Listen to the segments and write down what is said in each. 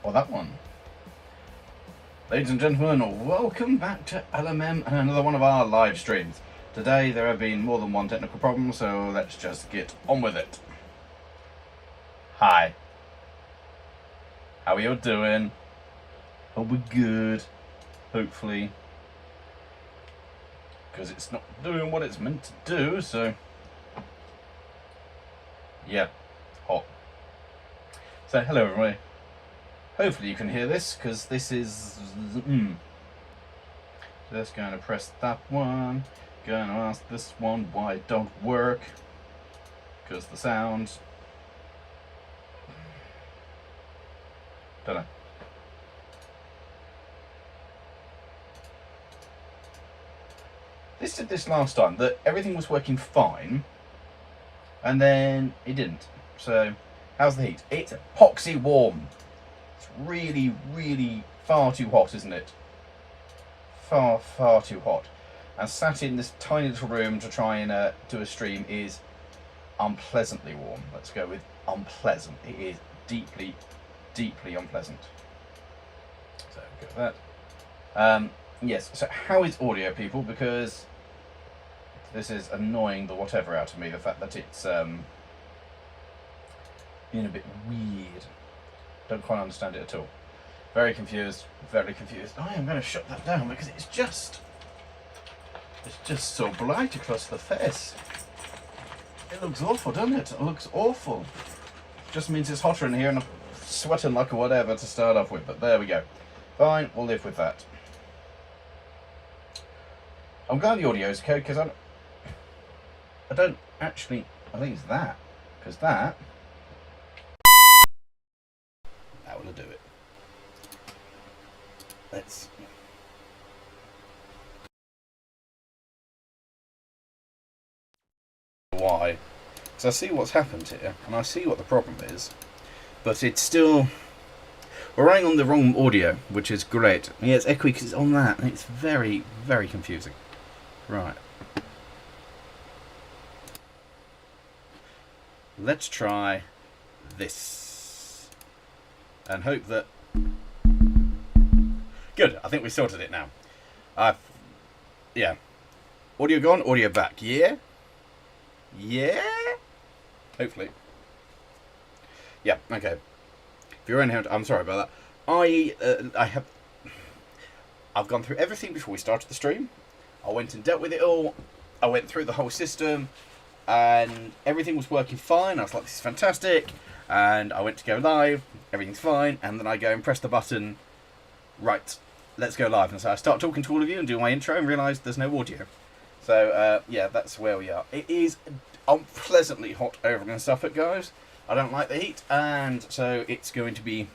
Or that one. Ladies and gentlemen, welcome back to LMM and another one of our live streams. Today there have been more than one technical problem, so let's just get on with it. Hi. How are you doing? Hope we're good. Hopefully. Because it's not doing what it's meant to do, so... yeah, hot. So, hello everybody. Hopefully you can hear this, because this is... Just going to press that one. Going to ask this one why it don't work. Because the sound... don't know. This did this last time, that everything was working fine, and then it didn't. So, how's the heat? It's epoxy warm. It's really, really far too hot, isn't it? Far, far too hot. And sat in this tiny little room to try and do a stream is unpleasantly warm. Let's go with unpleasant. It is deeply, deeply unpleasant. So, go with that. Yes, so how is audio, people? Because this is annoying the whatever out of me, the fact that it's being a bit weird. Don't quite understand it at all. Very confused, very confused. I am going to shut that down because it's just so bright across the face. It looks awful, doesn't it? It looks awful. Just means it's hotter in here and I'm sweating like a whatever to start off with, but there we go. Fine, we'll live with that. I'm glad the audio's okay, because I don't actually... I think it's that. Because that will do it. Let's... why? Because I see what's happened here, and I see what the problem is, but it's still... we're running on the wrong audio, which is great. Yeah, it's echoey because it's on that, and it's very, very confusing. Right. Let's try this. And hope that... good, I think we sorted it now. Yeah. Audio gone, audio back. Yeah? Yeah? Hopefully. Yeah, okay. If you're in here, I'm sorry about that. I've gone through everything before we started the stream. I went and dealt with it all. I went through the whole system, and everything was working fine. I was like, this is fantastic. And I went to go live. Everything's fine. And then I go and press the button. Right, let's go live. And so I start talking to all of you and do my intro and realise there's no audio. So, yeah, that's where we are. It is unpleasantly hot over in Suffolk, guys. I don't like the heat. And so it's going to be...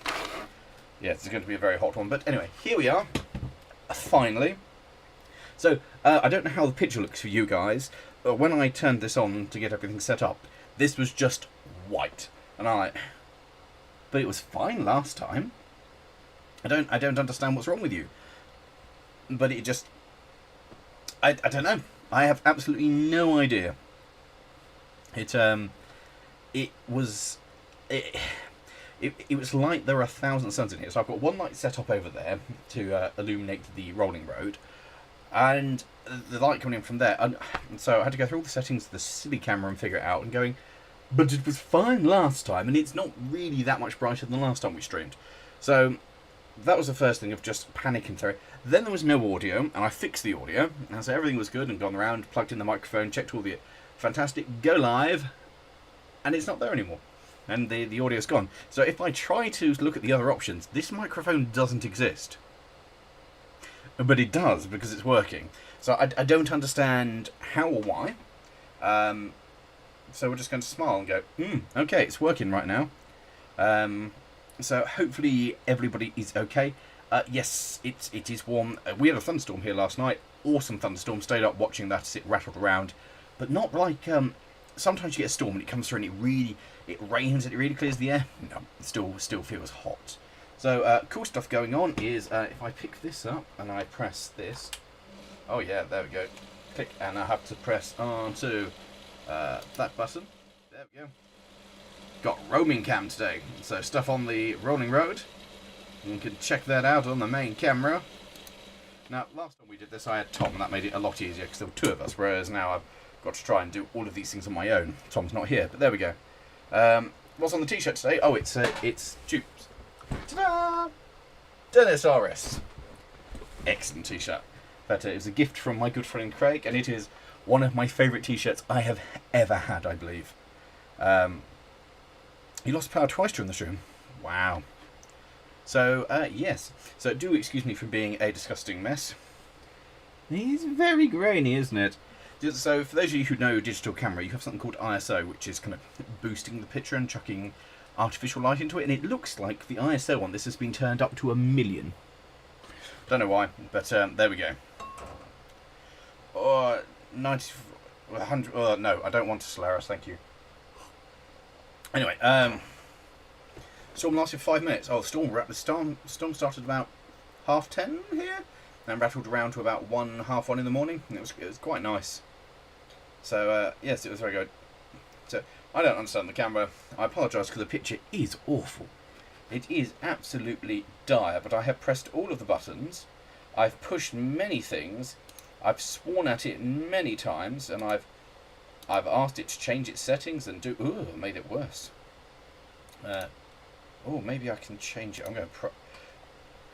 yeah, it's going to be a very hot one. But anyway, here we are. Finally. So, I don't know how the picture looks for you guys. When I turned this on to get everything set up, this was just white. And I'm like, but it was fine last time. I don't understand what's wrong with you. But it just... I don't know. I have absolutely no idea. It was like there are 1,000 suns in here. So I've got one light set up over there to illuminate the rolling road. And the light coming in from there, and so I had to go through all the settings of the silly camera and figure it out, and going, but it was fine last time, and it's not really that much brighter than the last time we streamed. So that was the first thing of just panicking through. Then there was no audio, and I fixed the audio, and so everything was good, and gone around, plugged in the microphone, checked all the fantastic, go live, and it's not there anymore. And the audio's gone. So if I try to look at the other options, this microphone doesn't exist. But it does, because it's working. So I don't understand how or why. So we're just going to smile and go, okay, it's working right now. So hopefully everybody is okay. Yes, it is warm. We had a thunderstorm here last night. Awesome thunderstorm. Stayed up watching that as it rattled around. But not like... sometimes you get a storm and it comes through and it rains and it really clears the air. No, it still feels hot. So, cool stuff going on is, if I pick this up and I press this, oh yeah, there we go, click, and I have to press onto that button, there we go. Got roaming cam today, so stuff on the rolling road, You can check that out on the main camera. Now, last time we did this, I had Tom, and that made it a lot easier because there were two of us, whereas now I've got to try and do all of these things on my own. Tom's not here, but there we go. What's on the t-shirt today? Oh, it's Dupes. Ta-da! Dennis RS. Excellent t-shirt. But it was a gift from my good friend Craig, and it is one of my favourite t-shirts I have ever had, I believe. He lost power twice during the stream. Wow. So, yes. So, do excuse me for being a disgusting mess. He's very grainy, isn't it? So, for those of you who know digital camera, you have something called ISO, which is kind of boosting the picture and chucking artificial light into it. And it looks like the ISO on this has been turned up to 1,000,000. Don't know why, but there we go. 90, 100. No, I don't want to Solaris, thank you. Anyway, storm lasted 5 minutes. Oh, the storm started about 10:30 here, and rattled around to about 1:30 in the morning. It was quite nice. So yes, it was very good. So I don't understand the camera. I apologise because the picture is awful. It is absolutely dire. But I have pressed all of the buttons. I've pushed many things. I've sworn at it many times, and I've asked it to change its settings and do. Ooh, I made it worse. Oh, maybe I can change it.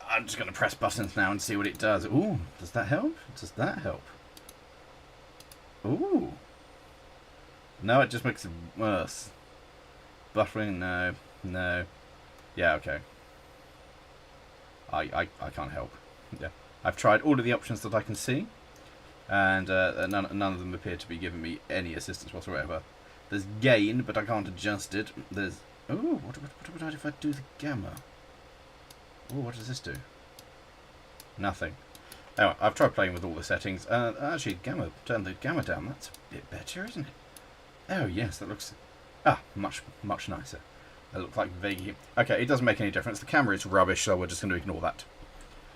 I'm just going to press buttons now and see what it does. Ooh, does that help? Does that help? Ooh. No, it just makes it worse. Buffering, no. Yeah, okay. I can't help. Yeah, I've tried all of the options that I can see, and none of them appear to be giving me any assistance whatsoever. There's gain, but I can't adjust it. There's what would I do if I do the gamma? Oh, what does this do? Nothing. Anyway, I've tried playing with all the settings. Actually, turn the gamma down. That's a bit better, isn't it? Oh yes, that looks much nicer. It looks like vaguely. Okay, it doesn't make any difference. The camera is rubbish, so we're just going to ignore that.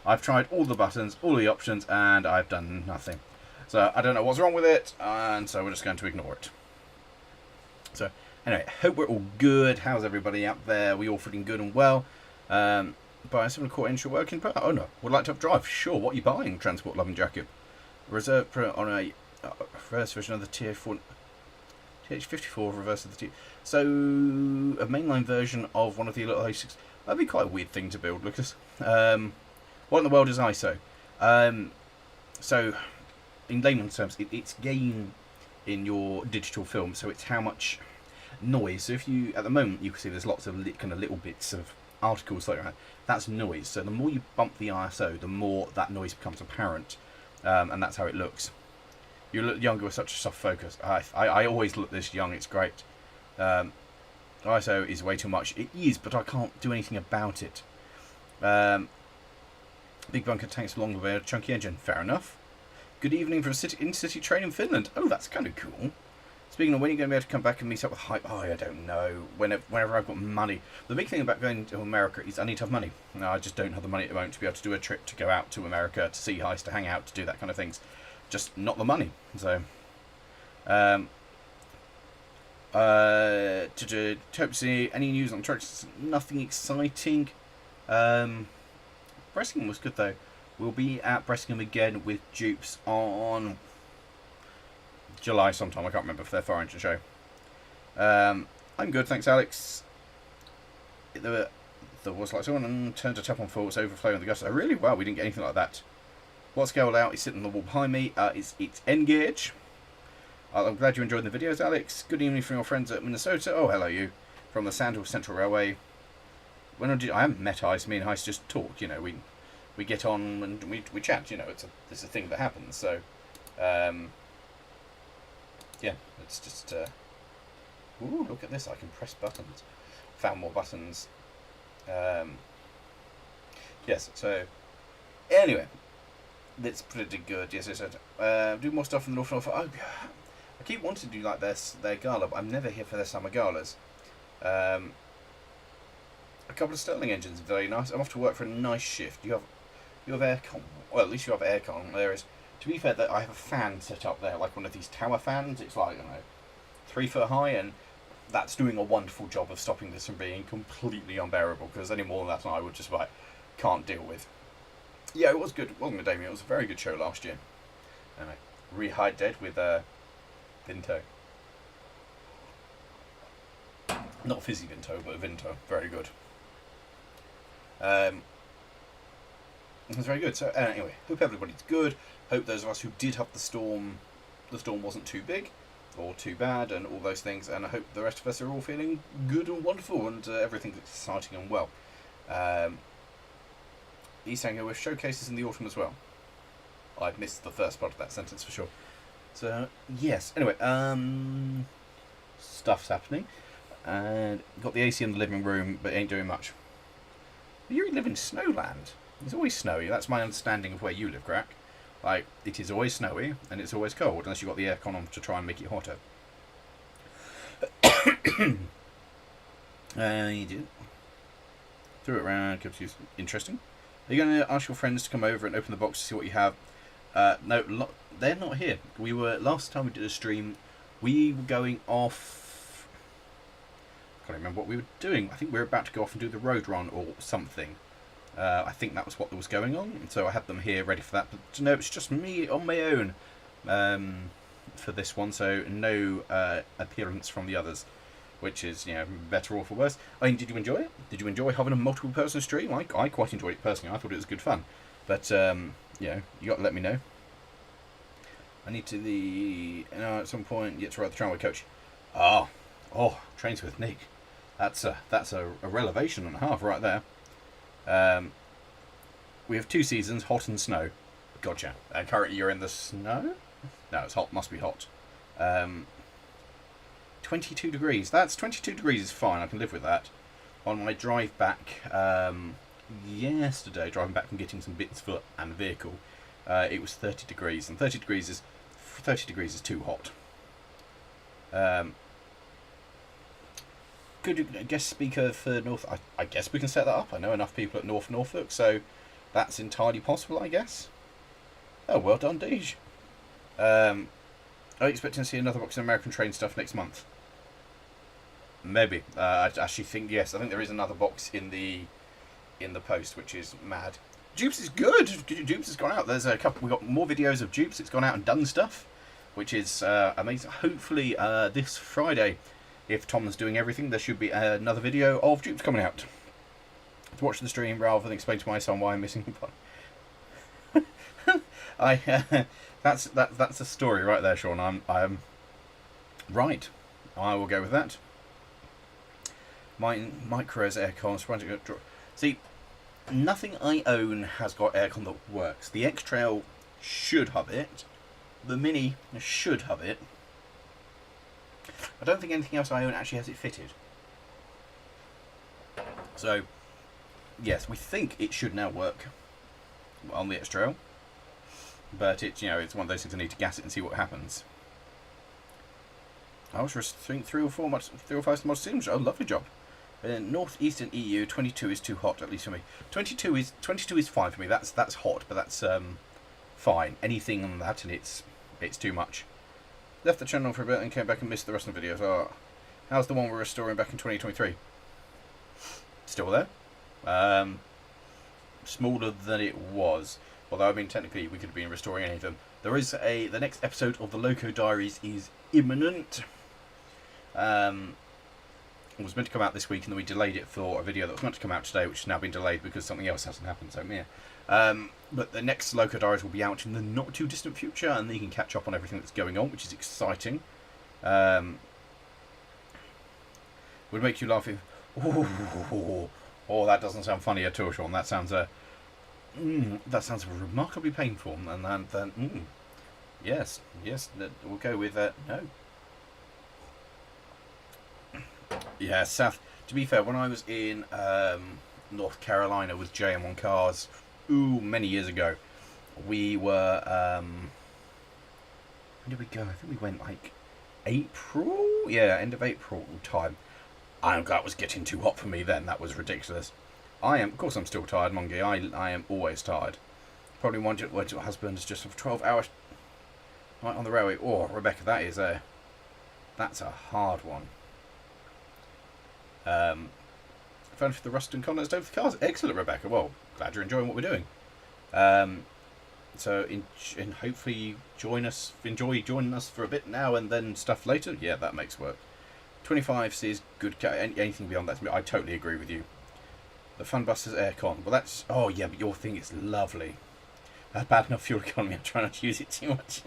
I've tried all the buttons, all the options, and I've done nothing. So I don't know what's wrong with it, and so we're just going to ignore it. So anyway, hope we're all good. How's everybody out there? We all feeling good and well? Buy a 7 quarter inch working part? Oh no, would like to have a drive? Sure. What are you buying? Transport loving Jacob. Reserve on a reverse version of the TH4. TH54 reverse of the T. So a mainline version of one of the little i6. That'd be quite a weird thing to build, Lucas. What in the world is ISO? So in layman's terms, it's gain in your digital film. So it's how much noise. So if you, at the moment, you can see there's lots of kind of little bits of articles like that. That's noise. So the more you bump the ISO, the more that noise becomes apparent, and that's how it looks. You look younger with such a soft focus. I always look this young. It's great. ISO is way too much. It is, but I can't do anything about it. Big bunker tanks along the way, a chunky engine. Fair enough. Good evening from in-city train in Finland. Oh, that's kind of cool. Speaking of, when are you going to be able to come back and meet up with Hype? Oh, I don't know. Whenever I've got money. The big thing about going to America is I need to have money. No, I just don't have the money at the moment to be able to do a trip to go out to America, to see Heist, to hang out, to do that kind of things. Just not the money. So, to hope to see any news on trucks. Nothing exciting. Bressingham was good though. We'll be at Bressingham again with Dupes on July sometime. I can't remember for their 4-inch show. I'm good, thanks, Alex. There was like someone turned a tap on full, it's overflowing the gusts. Oh, really? Wow, we didn't get anything like that. What's scaled out is sitting on the wall behind me. It's N-Gauge. I'm glad you enjoyed the videos, Alex. Good evening from your friends at Minnesota. Oh, hello, you. From the Sandhill Central Railway. I haven't met Heist. Me and Heist just talk, you know. We get on and we chat, you know. It's a thing that happens. So, yeah, it's just... ooh, look at this. I can press buttons. Found more buttons. Yes, so... Anyway... That's pretty good. Yes, do more stuff in the North. Oh, I keep wanting to do like their gala, but I'm never here for their summer galas. A couple of Sterling engines, very nice. I'm off to work for a nice shift. You have aircon. Well, at least you have aircon. There is. To be fair, that I have a fan set up there, like one of these tower fans. It's like, I don't know, 3 foot high, and that's doing a wonderful job of stopping this from being completely unbearable. Because any more than that, I would just like can't deal with. Yeah, it was good, wasn't it, Damien? It was a very good show last year. Anyway, Rehide Dead with Vinto. Not Fizzy Vinto, but Vinto. Very good. It was very good. So anyway, hope everybody's good. Hope those of us who did have the storm wasn't too big or too bad and all those things. And I hope the rest of us are all feeling good and wonderful and everything's exciting and well. East Anglia with showcases in the autumn as well. I've missed the first part of that sentence for sure. So yes. Anyway, stuff's happening, and got the AC in the living room, but ain't doing much. You live in snowland. It's always snowy. That's my understanding of where you live, Crack. Like, it is always snowy and it's always cold, unless you've got the aircon on to try and make it hotter. You do. Threw it around. Interesting. Are you going to ask your friends to come over and open the box to see what you have? No, they're not here. We were, last time we did a stream, we were going off. I can't remember what we were doing. I think we were about to go off and do the road run or something. I think that was what was going on, and so I had them here ready for that. But no, it's just me on my own for this one, so no appearance from the others, which is, you know, better or for worse. I mean, did you enjoy it? Did you enjoy having a multiple person stream? I quite enjoyed it personally. I thought it was good fun, but you know, you got to let me know. I need to at some point get to ride the tramway coach. Oh, trains with Nick. That's a revelation and a half right there. We have 2 seasons, hot and snow. Gotcha. And currently you're in the snow? No, it's hot. Must be hot. 22 degrees. 22 degrees is fine. I can live with that. On my drive back yesterday, driving back from getting some bits for and vehicle, it was 30 degrees, and 30 degrees is too hot. Good guest speaker for North. I guess we can set that up. I know enough people at North Norfolk, so that's entirely possible, I guess. Oh, well done, Deej. Are you expecting to see another box of American Train stuff next month? Maybe. I actually think yes. I think there is another box in the post, which is mad. Dupes is good. Dupes has gone out. There's a couple. We got more videos of Dupes. It's gone out and done stuff, which is amazing. Hopefully, this Friday, if Tom's doing everything, there should be another video of Dupes coming out to watch the stream rather than explain to my son why I'm missing one. That's a story right there, Sean. I'm right. I will go with that. My Micro's aircon. See, nothing I own has got aircon that works. The X-Trail should have it. The Mini should have it. I don't think anything else I own actually has it fitted. So, yes, we think it should now work on the X-Trail. But it's, you know, it's one of those things I need to gas it and see what happens. I was think 3 or 5 mod sims. Oh, lovely job. In northeastern EU, 22 is too hot, at least for me. 22 is fine for me. That's hot, but that's fine. Anything on that, and it's too much. Left the channel for a bit and came back and missed the rest of the videos. Oh, how's the one we're restoring back in 2023? Still there. Smaller than it was. Although, I mean, technically, we could have been restoring any of them. There is the next episode of the Loco Diaries is imminent. It was meant to come out this week, and then we delayed it for a video that was meant to come out today, which has now been delayed because something else hasn't happened, so yeah. But the next Loco Diaries will be out in the not too distant future, and then you can catch up on everything that's going on, which is exciting. Would make you laugh if... Oh, that doesn't sound funny at all, Sean. That sounds remarkably painful, and then yes, we'll go with no. Yeah, South. To be fair, when I was in North Carolina with JM on cars, many years ago, we were. When did we go? I think we went like April. Yeah, end of April time. That was getting too hot for me then. That was ridiculous. Of course, I'm still tired, Mongi. I am always tired. Probably wondered why your husband is just for 12 hours right on the railway. Oh, Rebecca, that's a hard one. Phone for the Ruston Continents over the cars. Excellent, Rebecca. Well, glad you're enjoying what we're doing. So and hopefully enjoy joining us for a bit now and then stuff later. Yeah, that makes work. 25 is good. Anything beyond that, I totally agree with you. The fun bus is aircon. Well, that's... Oh, yeah, but your thing is lovely. That's bad enough fuel economy. I'm trying not to use it too much.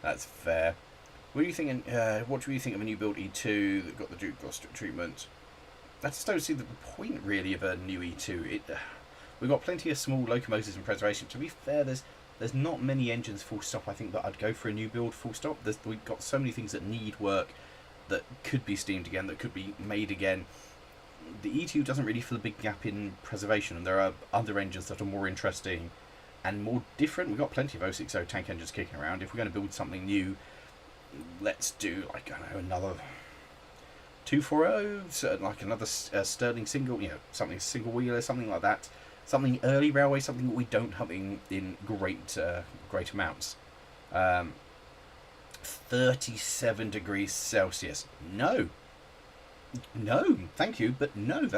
That's fair. What do you think? What do you think of a new build E2 that got the Duke Gloucester treatment? I just don't see the point, really, of a new E2. We've got plenty of small locomotives and preservation. To be fair, there's not many engines full stop, I think, that I'd go for a new build full stop. We've got so many things that need work, that could be steamed again, that could be made again. The E2 doesn't really fill a big gap in preservation, and there are other engines that are more interesting and more different. We've got plenty of 060 tank engines kicking around. If we're going to build something new, let's do, like, I don't know, another 240, so like another Stirling single, something single wheeler, something like that. Something early railway, something that we don't have in great amounts. 37 degrees Celsius. No, thank you, but no.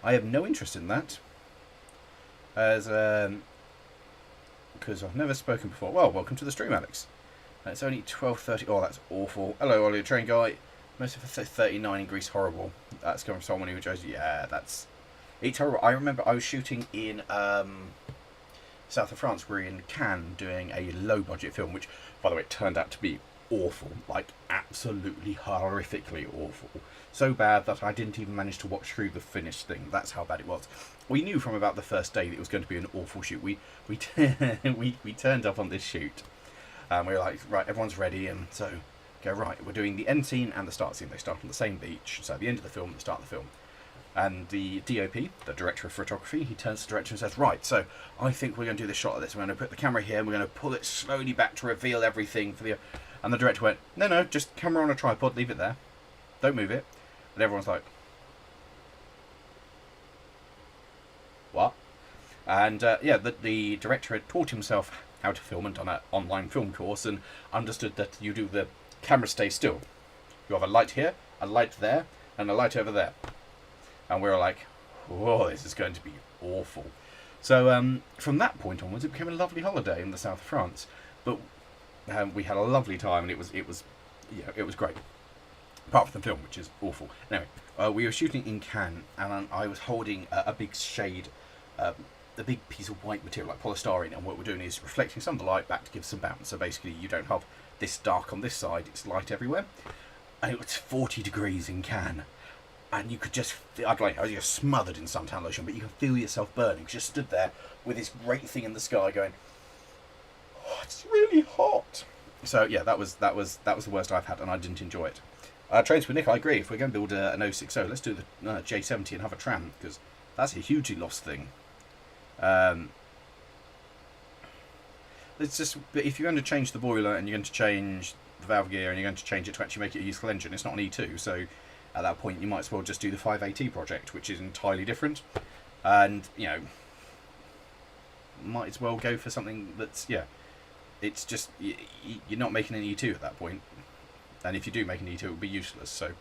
I have no interest in that. As because I've never spoken before. Well, welcome to the stream, Alex. It's only 12:30. Oh, that's awful. Hello, Ollie, train guy. Most of it 39 in Greece, horrible. That's coming from someone who enjoys. Yeah, it's horrible. I remember I was shooting in south of France. We're in Cannes doing a low-budget film, which, by the way, turned out to be awful, like absolutely horrifically awful. So bad that I didn't even manage to watch through the finished thing. That's how bad it was. We knew from about the first day that it was going to be an awful shoot. We turned up on this shoot, and we were like, right, everyone's ready, and so go, right, we're doing the end scene and the start scene. They start on the same beach, so at the end of the film, the start of the film. And the DOP, the director of photography, he turns to the director and says, right, so I think we're going to do this shot of this. We're going to put the camera here, and we're going to pull it slowly back to reveal everything for the... And the director went, no, just camera on a tripod, leave it there. Don't move it. And everyone's like, what? And, the director had taught himself how to film and done an online film course and understood that you do the camera stay still. You have a light here, a light there, and a light over there. And we were like, whoa, this is going to be awful. So from that point onwards, it became a lovely holiday in the south of France. But we had a lovely time, and it was great. Apart from the film, which is awful. Anyway, we were shooting in Cannes, and I was holding a big shade, a big piece of white material, like polystyrene, and what we're doing is reflecting some of the light back to give some bounce. So basically, you don't have this dark on this side, it's light everywhere. And it was 40 degrees in Cannes. And you could just feel, I was just smothered in suntan lotion, but you can feel yourself burning. Just stood there with this great thing in the sky going, oh, it's really hot. So yeah, that was the worst I've had, and I didn't enjoy it. Trains with Nick, I agree. If we're going to build an 060, let's do the J70 and have a tram, because that's a hugely lost thing. It's just, but if you're going to change the boiler and you're going to change the valve gear and you're going to change it to actually make it a useful engine, it's not an E2, so at that point you might as well just do the 5AT project, which is entirely different, and might as well go for something that's, it's just, you're not making an E2 at that point, and if you do make an E2 it will be useless. So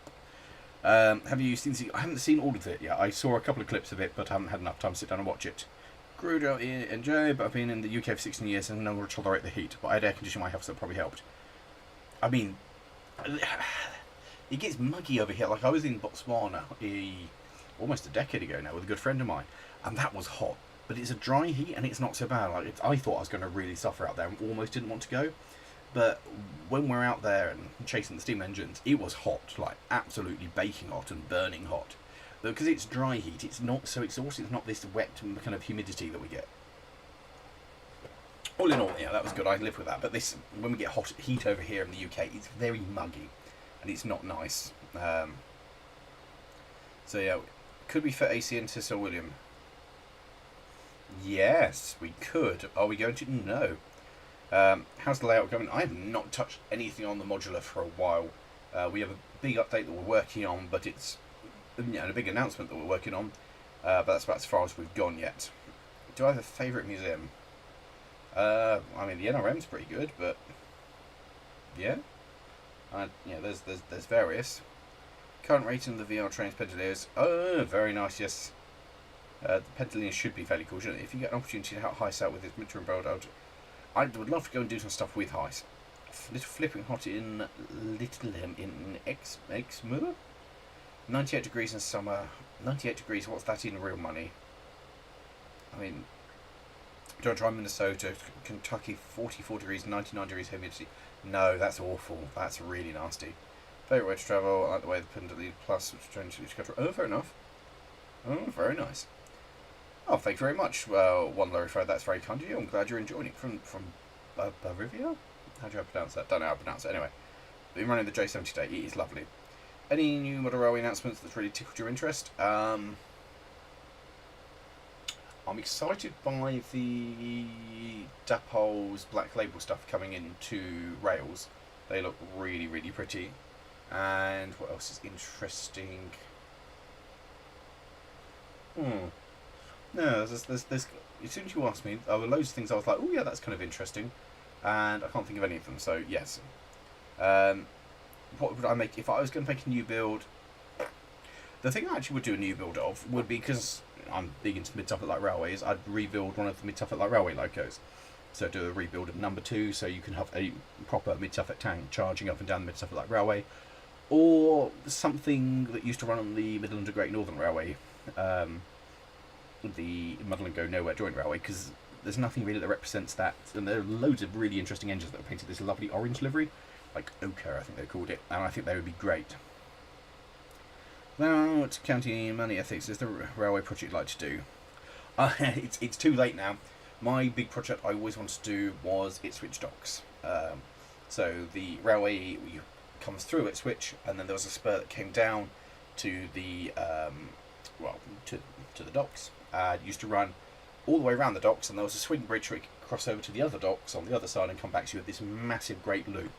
have you seen I haven't seen all of it yet. I saw a couple of clips of it, but I haven't had enough time to sit down and watch it. Grew out in NJ, but I've been in the UK for 16 years and no one will tolerate the heat, but I had air conditioning in my house, that probably helped. I mean, it gets muggy over here. Like, I was in Botswana almost a decade ago now with a good friend of mine, and that was hot. But it's a dry heat, and it's not so bad. Like, I thought I was going to really suffer out there and almost didn't want to go. But when we're out there and chasing the steam engines, it was hot, like absolutely baking hot and burning hot. But because it's dry heat, it's not so exhausting. It's not this wet kind of humidity that we get. All in all, yeah, that was good. I live with that. But this, when we get hot heat over here in the UK, it's very muggy, and it's not nice. So yeah, could we fit AC into Sir William? Yes, we could. Are we going to? No. How's the layout going? I have not touched anything on the modular for a while. We have a big update that we're working on, but it's a big announcement that we're working on. But that's about as far as we've gone yet. Do I have a favourite museum? I mean, the NRM's pretty good, but yeah, there's various. Current rating of the VR trains Pedaliers. Oh, very nice. Yes. The Pentalina should be fairly cool, shouldn't it? If you get an opportunity to help Heist out with his midterm build, I would love to go and do some stuff with Heist. Little flipping hot in Exmoor? 98 degrees in summer. 98 degrees, what's that in real money? I mean, do I try Minnesota, Kentucky, 44 degrees, 99 degrees humidity? No, that's awful. That's really nasty. Favourite way to travel, I like the way the Pendulum Plus, which is to go through. Oh, fair enough. Oh, very nice. Oh, thank you very much. Well, one Lawrie, that's very kind of you. I'm glad you're enjoying it from Barivia? How do I pronounce that? Don't know how to pronounce it. Anyway, been running the J70 today. It is lovely. Any new model railway announcements that's really tickled your interest? I'm excited by the Dapol's Black Label stuff coming into Rails. They look really, really pretty. And what else is interesting? No, there's as soon as you asked me, there were loads of things I was like, oh yeah, that's kind of interesting, and I can't think of any of them. So yes, what would I make if I was going to make a new build? The thing I actually would do a new build of would be, because I'm big into Mid-Suffolk Light Railways, I'd rebuild one of the Mid-Suffolk Light Railway locos. So do a rebuild of number 2, so you can have a proper Mid-Suffolk tank charging up and down the Mid-Suffolk Light Railway, or something that used to run on the Midland and Great Northern Railway, the Midland Go Nowhere Joint Railway, because there's nothing really that represents that, and there are loads of really interesting engines that are painted this lovely orange livery, like ochre I think they called it, and I think they would be great. Now, to county money ethics, is the railway project you'd like to do? It's too late now. My big project I always wanted to do was Ipswich Docks. So the railway comes through Ipswich, and then there was a spur that came down to the to the docks. Used to run all the way around the docks, and there was a swing bridge where it could cross over to the other docks on the other side and come back to you with this massive great loop.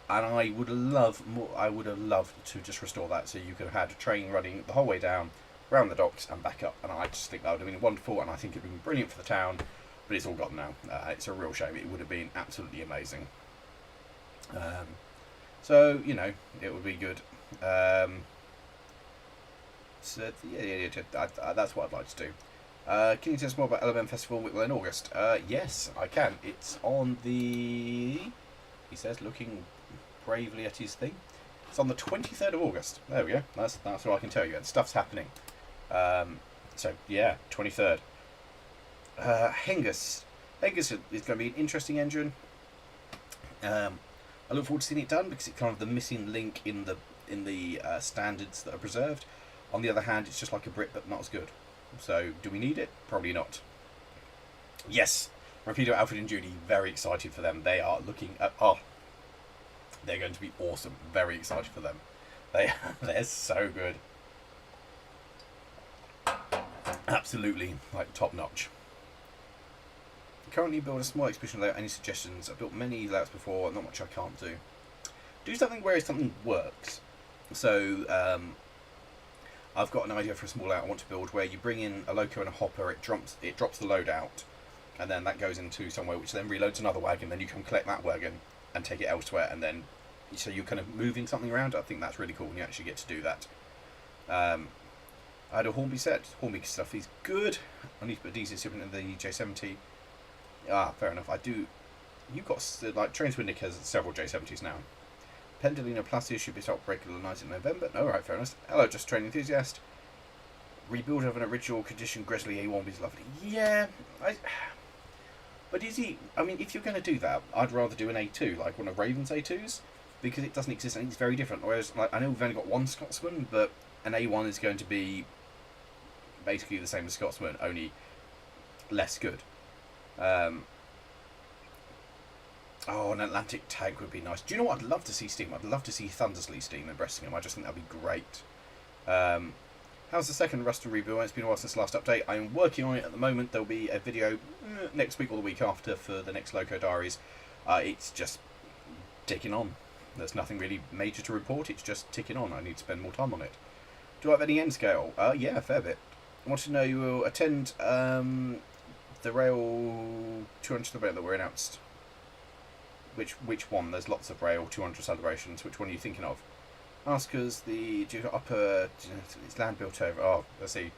And I would have loved to just restore that, so you could have had a train running the whole way down, around the docks and back up. And I just think that would have been wonderful, and I think it would have been brilliant for the town. But it's all gone now. It's a real shame. It would have been absolutely amazing. So you know, it would be good. So yeah, that's what I'd like to do. Can you tell us more about LMM Festival Wicklow in August? Yes, I can. It's on the... He says, looking bravely at his thing. It's on the 23rd of August. There we go. That's all I can tell you. And stuff's happening. So yeah, 23rd. Hengist. Hengist is going to be an interesting engine. I look forward to seeing it done, because it's kind of the missing link in the standards that are preserved. On the other hand, it's just like a Brit, but not as good. So, do we need it? Probably not. Yes, Rapido, Alfred and Judy, very excited for them. They are looking at... Oh, they're going to be awesome. Very excited for them. They're so good. Absolutely, like, top-notch. Currently build a small exhibition layout. Any suggestions? I've built many layouts before, not much I can't do. Do something where something works. So, I've got an idea for a small layout I want to build, where you bring in a loco and a hopper, it drops the load out, and then that goes into somewhere which then reloads another wagon, then you can collect that wagon and take it elsewhere, and then so you're kind of moving something around. I think that's really cool when you actually get to do that. I had a Hornby set. Hornby stuff is good. I need to put diesel shipment in the J70. Fair enough. I do. You've got, like, Trains Windic has several J70s now. Pendolino Placius should be stopped regular night in November. No, right, fair enough. Hello, Just Train Enthusiast. Rebuild of an original condition Grizzly A1 is lovely. Yeah, but is he... I mean, if you're going to do that, I'd rather do an A2, like one of Raven's A2s, because it doesn't exist and it's very different. Whereas, like, I know we've only got one Scotsman, but an A1 is going to be basically the same as Scotsman, only less good. Oh, an Atlantic tank would be nice. Do you know what I'd love to see steam? I'd love to see Thundersley steam in Bressingham. I just think that'd be great. How's the second Ruston rebuild? It's been a while since the last update. I'm working on it at the moment. There'll be a video next week or the week after for the next Loco Diaries. It's just ticking on. There's nothing really major to report. It's just ticking on. I need to spend more time on it. Do I have any end scale? Yeah, a fair bit. I want to know you will attend the Rail 200 celebrations that were announced. Which one? There's lots of Rail 200 celebrations. Which one are you thinking of? Ask us the upper... It's land built over... Oh, let's see.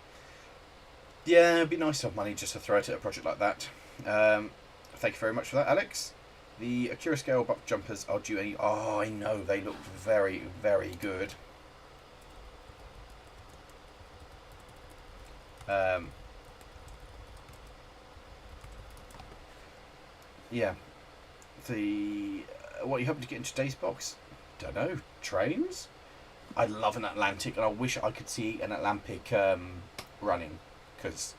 Yeah, it'd be nice to have money just to throw it at a project like that. Thank you very much for that, Alex. The Akira scale buff jumpers are due any... Oh, I know, they look very, very good. Yeah. What are you hoping to get in today's box? Don't know. Trains? I love an Atlantic, and I wish I could see an Atlantic running, because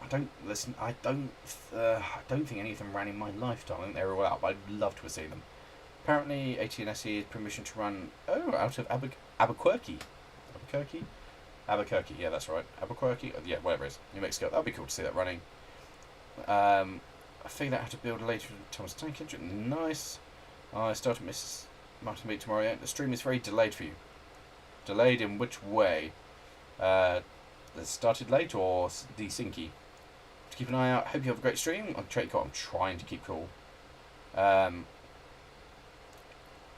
I don't listen. I don't think any of them ran in my lifetime. I think they were all out, but I'd love to have seen them. Apparently, AT&SE is permission to run out of Albuquerque. Albuquerque. Yeah, that's right. Albuquerque. Yeah, whatever it is. New Mexico. That'd be cool to see that running. I figured out how to build a later Thomas Tank engine. Nice. I started Miss Martin Meet tomorrow. Yeah, the stream is very delayed for you. Delayed in which way? Started late or desyncy? To keep an eye out. Hope you have a great stream. I'm trying to keep cool.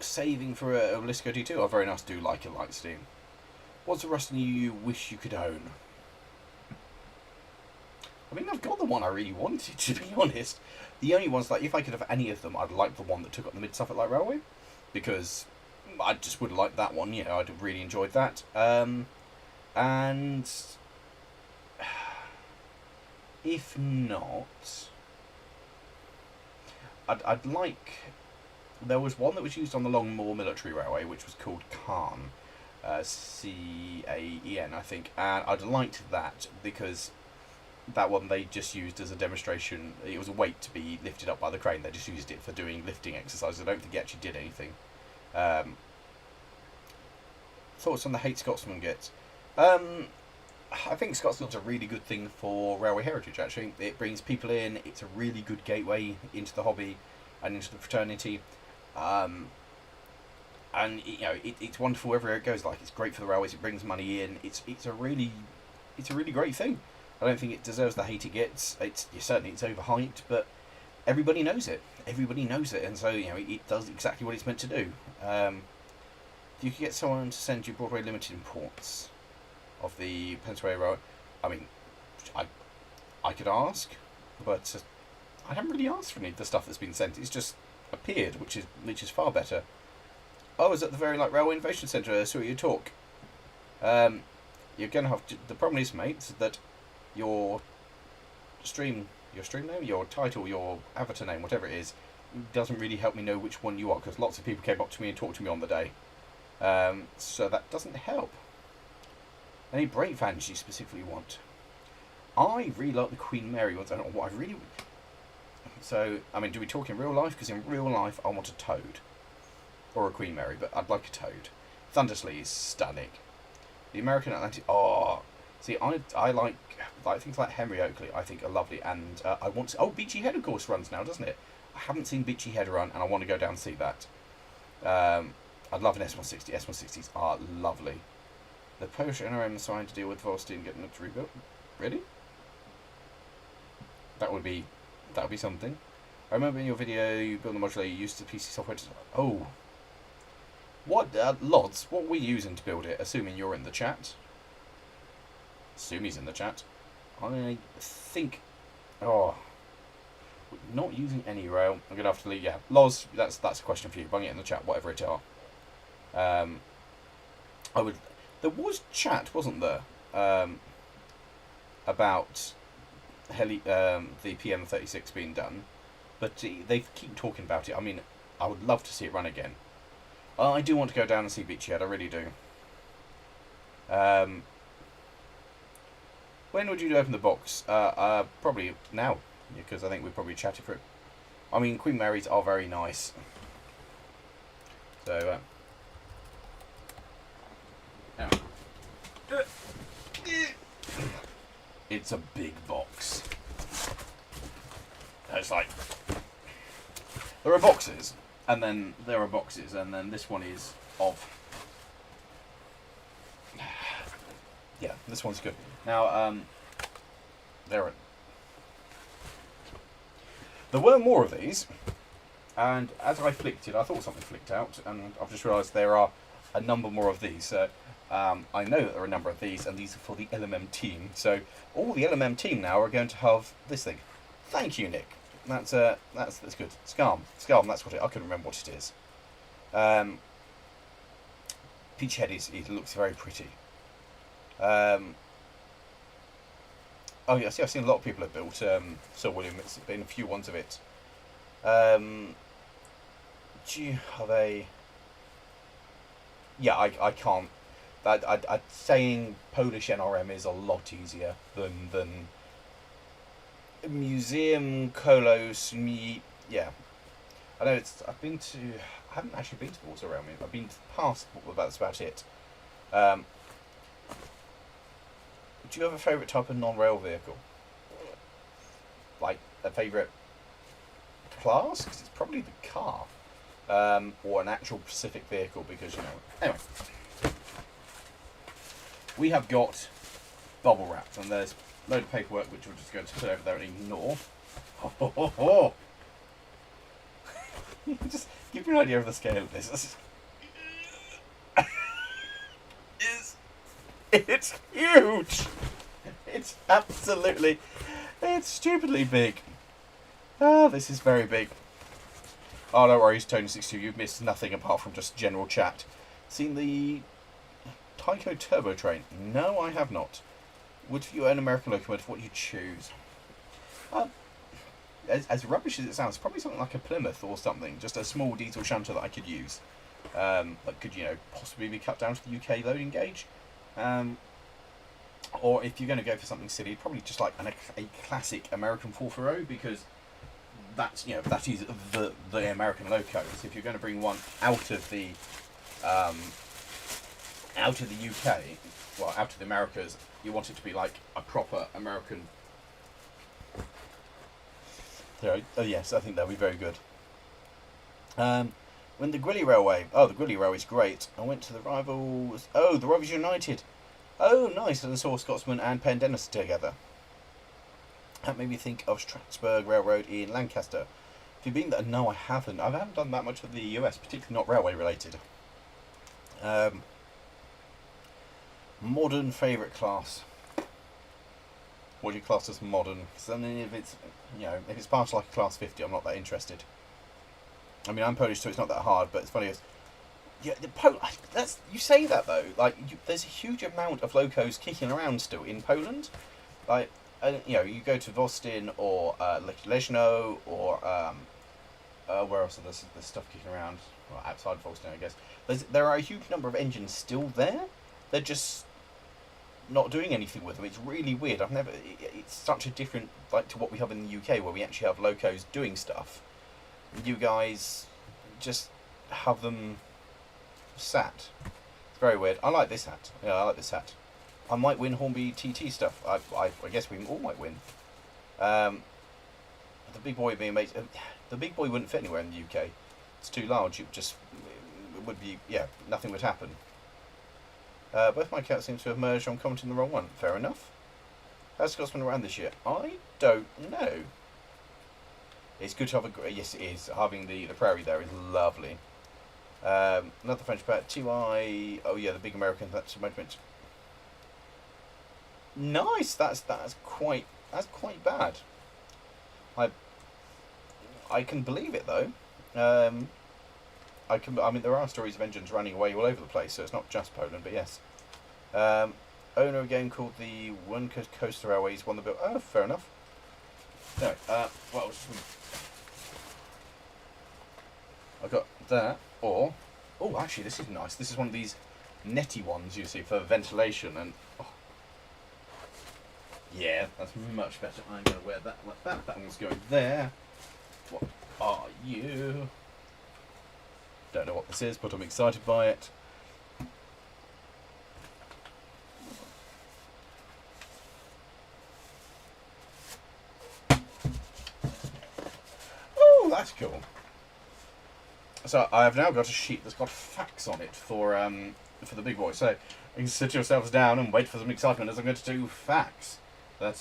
Saving for a Obelisco D2. Oh, very nice. Do like a light Steam. What's the Rusty you wish you could own? I mean, I've got the one I really wanted, to be honest. The only ones, like, if I could have any of them, I'd like the one that took up the Mid-Suffolk Light Railway. Because I just would have liked that one, I'd have really enjoyed that. And if not, I'd like... There was one that was used on the Longmoor Military Railway, which was called Caen. C-A-E-N, I think. And I'd liked that, because that one they just used as a demonstration. It was a weight to be lifted up by the crane. They just used it for doing lifting exercises. I don't think it actually did anything. Thoughts on the hate Scotsman gets? I think Scotsman's a really good thing for railway heritage, actually. It brings people in. It's a really good gateway into the hobby and into the fraternity. And it's wonderful everywhere it goes. Like, it's great for the railways. It brings money in. It's a really great thing. I don't think it deserves the hate it gets. It's overhyped, but everybody knows it. And so it does exactly what it's meant to do. If you could get someone to send you Broadway Limited imports of the Pennsylvania Railway, I mean, I could ask, but I haven't really asked for any of the stuff that's been sent. It's just appeared, which is far better. I was at the Very Light Railway Innovation Centre. I saw you talk. You're gonna have to. The problem is, mate, that your stream name, your title, your avatar name, whatever it is, doesn't really help me know which one you are, because lots of people came up to me and talked to me on the day. So that doesn't help. Any Brake fans you specifically want? I really like the Queen Mary ones. I don't know what I really... So, I mean, do we talk in real life? Because in real life, I want a Toad. Or a Queen Mary, but I'd like a Toad. Thundersley is stunning. The American Atlantic... Oh... See, I like things like Henry Oakley, I think, are lovely. And I want to... Oh, Beachy Head, of course, runs now, doesn't it? I haven't seen Beachy Head run, and I want to go down and see that. I'd love an S160. S160s are lovely. The Polish NRM assigned to deal with Volstein and getting it rebuilt. Really? That would be something. I remember in your video you built the modulator, you used the PC software to... Oh. What, Lods, what were you using to build it? Assuming you're in the chat. Assume he's in the chat. I think... Oh. Not using any rail. I'm going to have to leave... Yeah, Loz, that's a question for you. Bung it in the chat, whatever it are. I would... There was chat, wasn't there? About the PM36 being done. But they keep talking about it. I mean, I would love to see it run again. I do want to go down and see Beachy Head, I really do. When would you open the box? Probably now, because I think we've probably chatted for it. I mean, Queen Marys are very nice. So, it's a big box. It's like... There are boxes, and then there are boxes, and then this one is of... Yeah, this one's good. Now, there were more of these, and as I flicked it, I thought something flicked out, and I've just realised there are a number more of these. I know that there are a number of these, and these are for the LMM team. So all the LMM team now are going to have this thing. Thank you, Nick. That's good. Scarm. That's what I couldn't remember what it is. Peach Head it looks very pretty. Oh yeah, see, I've seen a lot of people have built Sir William. It's been a few ones of it. Do you have a? Yeah, I can't. Saying Polish NRM is a lot easier than Museum Kolos. Yeah, I know it's. I haven't actually been to the water around me. I've been past. That's about it. Do you have a favourite type of non-rail vehicle? Like a favourite class? Because it's probably the car, or an actual specific vehicle. Because Anyway, we have got bubble wrapped, and there's a load of paperwork which we're just going to put over there and ignore. Just give you an idea of the scale of this. It's huge. It's stupidly big. Oh, this is very big. Oh, no worries, Tony62. You've missed nothing apart from just general chat. Seen the Tyco Turbo Train? No, I have not. Would you own American locomotive? What do you choose? As rubbish as it sounds, probably something like a Plymouth or something. Just a small diesel shunter that I could use. That could, possibly be cut down to the UK loading gauge. Or if you're going to go for something silly, probably just like a classic American 440, because that is the American locos. If you're going to bring one out of the UK, well, out of the Americas, you want it to be like a proper American. Oh yes, I think that'll be very good. When the Gwilly Railway, the Gwilly Railway is great. I went to the Rivals. Oh, the Rivals United. Oh, nice. And saw Scotsman and Pendennis together. That made me think of Strasbourg Railroad in Lancaster. Have you been there? No, I haven't. I haven't done that much of the US, particularly not railway related. Modern favourite class. What do you class as modern? Because then if it's past like a class 50, I'm not that interested. I mean, I'm Polish, so it's not that hard. But it's funny as you say that though. Like, there's a huge amount of locos kicking around still in Poland. Like, you go to Vostin or Leszno or where else is there's stuff kicking around? Well, outside Vostin, I guess. There are a huge number of engines still there. They're just not doing anything with them. It's really weird. It's such a different, like, to what we have in the UK, where we actually have locos doing stuff. You guys just have them sat. It's very weird. I like this hat. Yeah, I like this hat. I might win Hornby TT stuff. I guess we all might win. The big boy being made. The big boy wouldn't fit anywhere in the UK. It's too large. It would be, nothing would happen. Both my accounts seem to have merged. I'm commenting the wrong one. Fair enough. How's Scotsman around this year? I don't know. It's good to have yes, it is. Having the prairie there is lovely. Another French bat. TY. Oh yeah, the big American. That's a monument. Nice. That's quite bad. I can believe it though. I mean, there are stories of engines running away all over the place, so it's not just Poland, but yes. Owner of a game called the One Coast Railways won the bill. Oh, fair enough. No, well, I've got that, or... Oh, actually, this is nice. This is one of these netty ones, you see, for ventilation, and... Oh. Yeah, that's much better. I'm going to wear that like that. That one's going there. What are you? Don't know what this is, but I'm excited by it. Oh, that's cool. So I have now got a sheet that's got facts on it for the big boy. So you can sit yourselves down and wait for some excitement as I'm going to do facts. That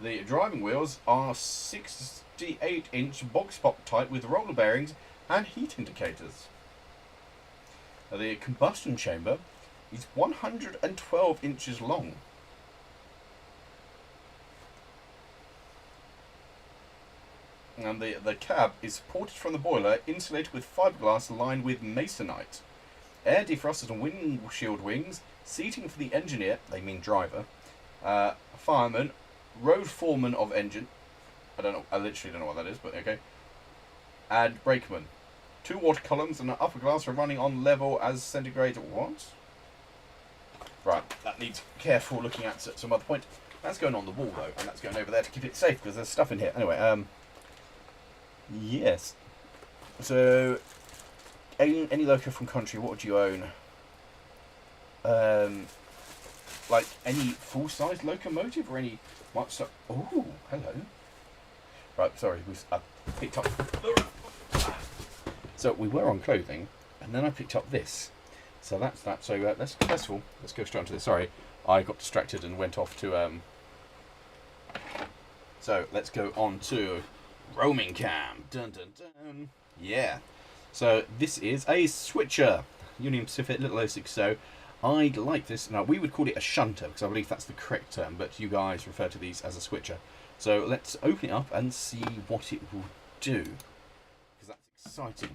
the driving wheels are 68-inch box pop type with roller bearings and heat indicators. The combustion chamber is 112 inches long. And the cab is supported from the boiler, insulated with fiberglass lined with masonite. Air defrosters and windshield wings, seating for the engineer, they mean driver, fireman, road foreman of engine, I literally don't know what that is, but okay, and brakeman. 2 water columns and an upper glass are running on level as centigrade. What? Right, that needs careful looking at some other point. That's going on the wall though, and that's going over there to keep it safe because there's stuff in here. Anyway, yes. So, any loco from country, what would you own? Like any full-size locomotive or any much stuff? Oh, hello. Right, sorry, I picked up. So we were on clothing, and then I picked up this. So that's that. So let's first of all, let's go straight onto this. Sorry, I got distracted and went off to So let's go on to roaming cam. Dun dun dun. Yeah. So this is a switcher, Union Pacific little 06. So I like this. Now we would call it a shunter because I believe that's the correct term, but you guys refer to these as a switcher. So let's open it up and see what it will do, because that's exciting.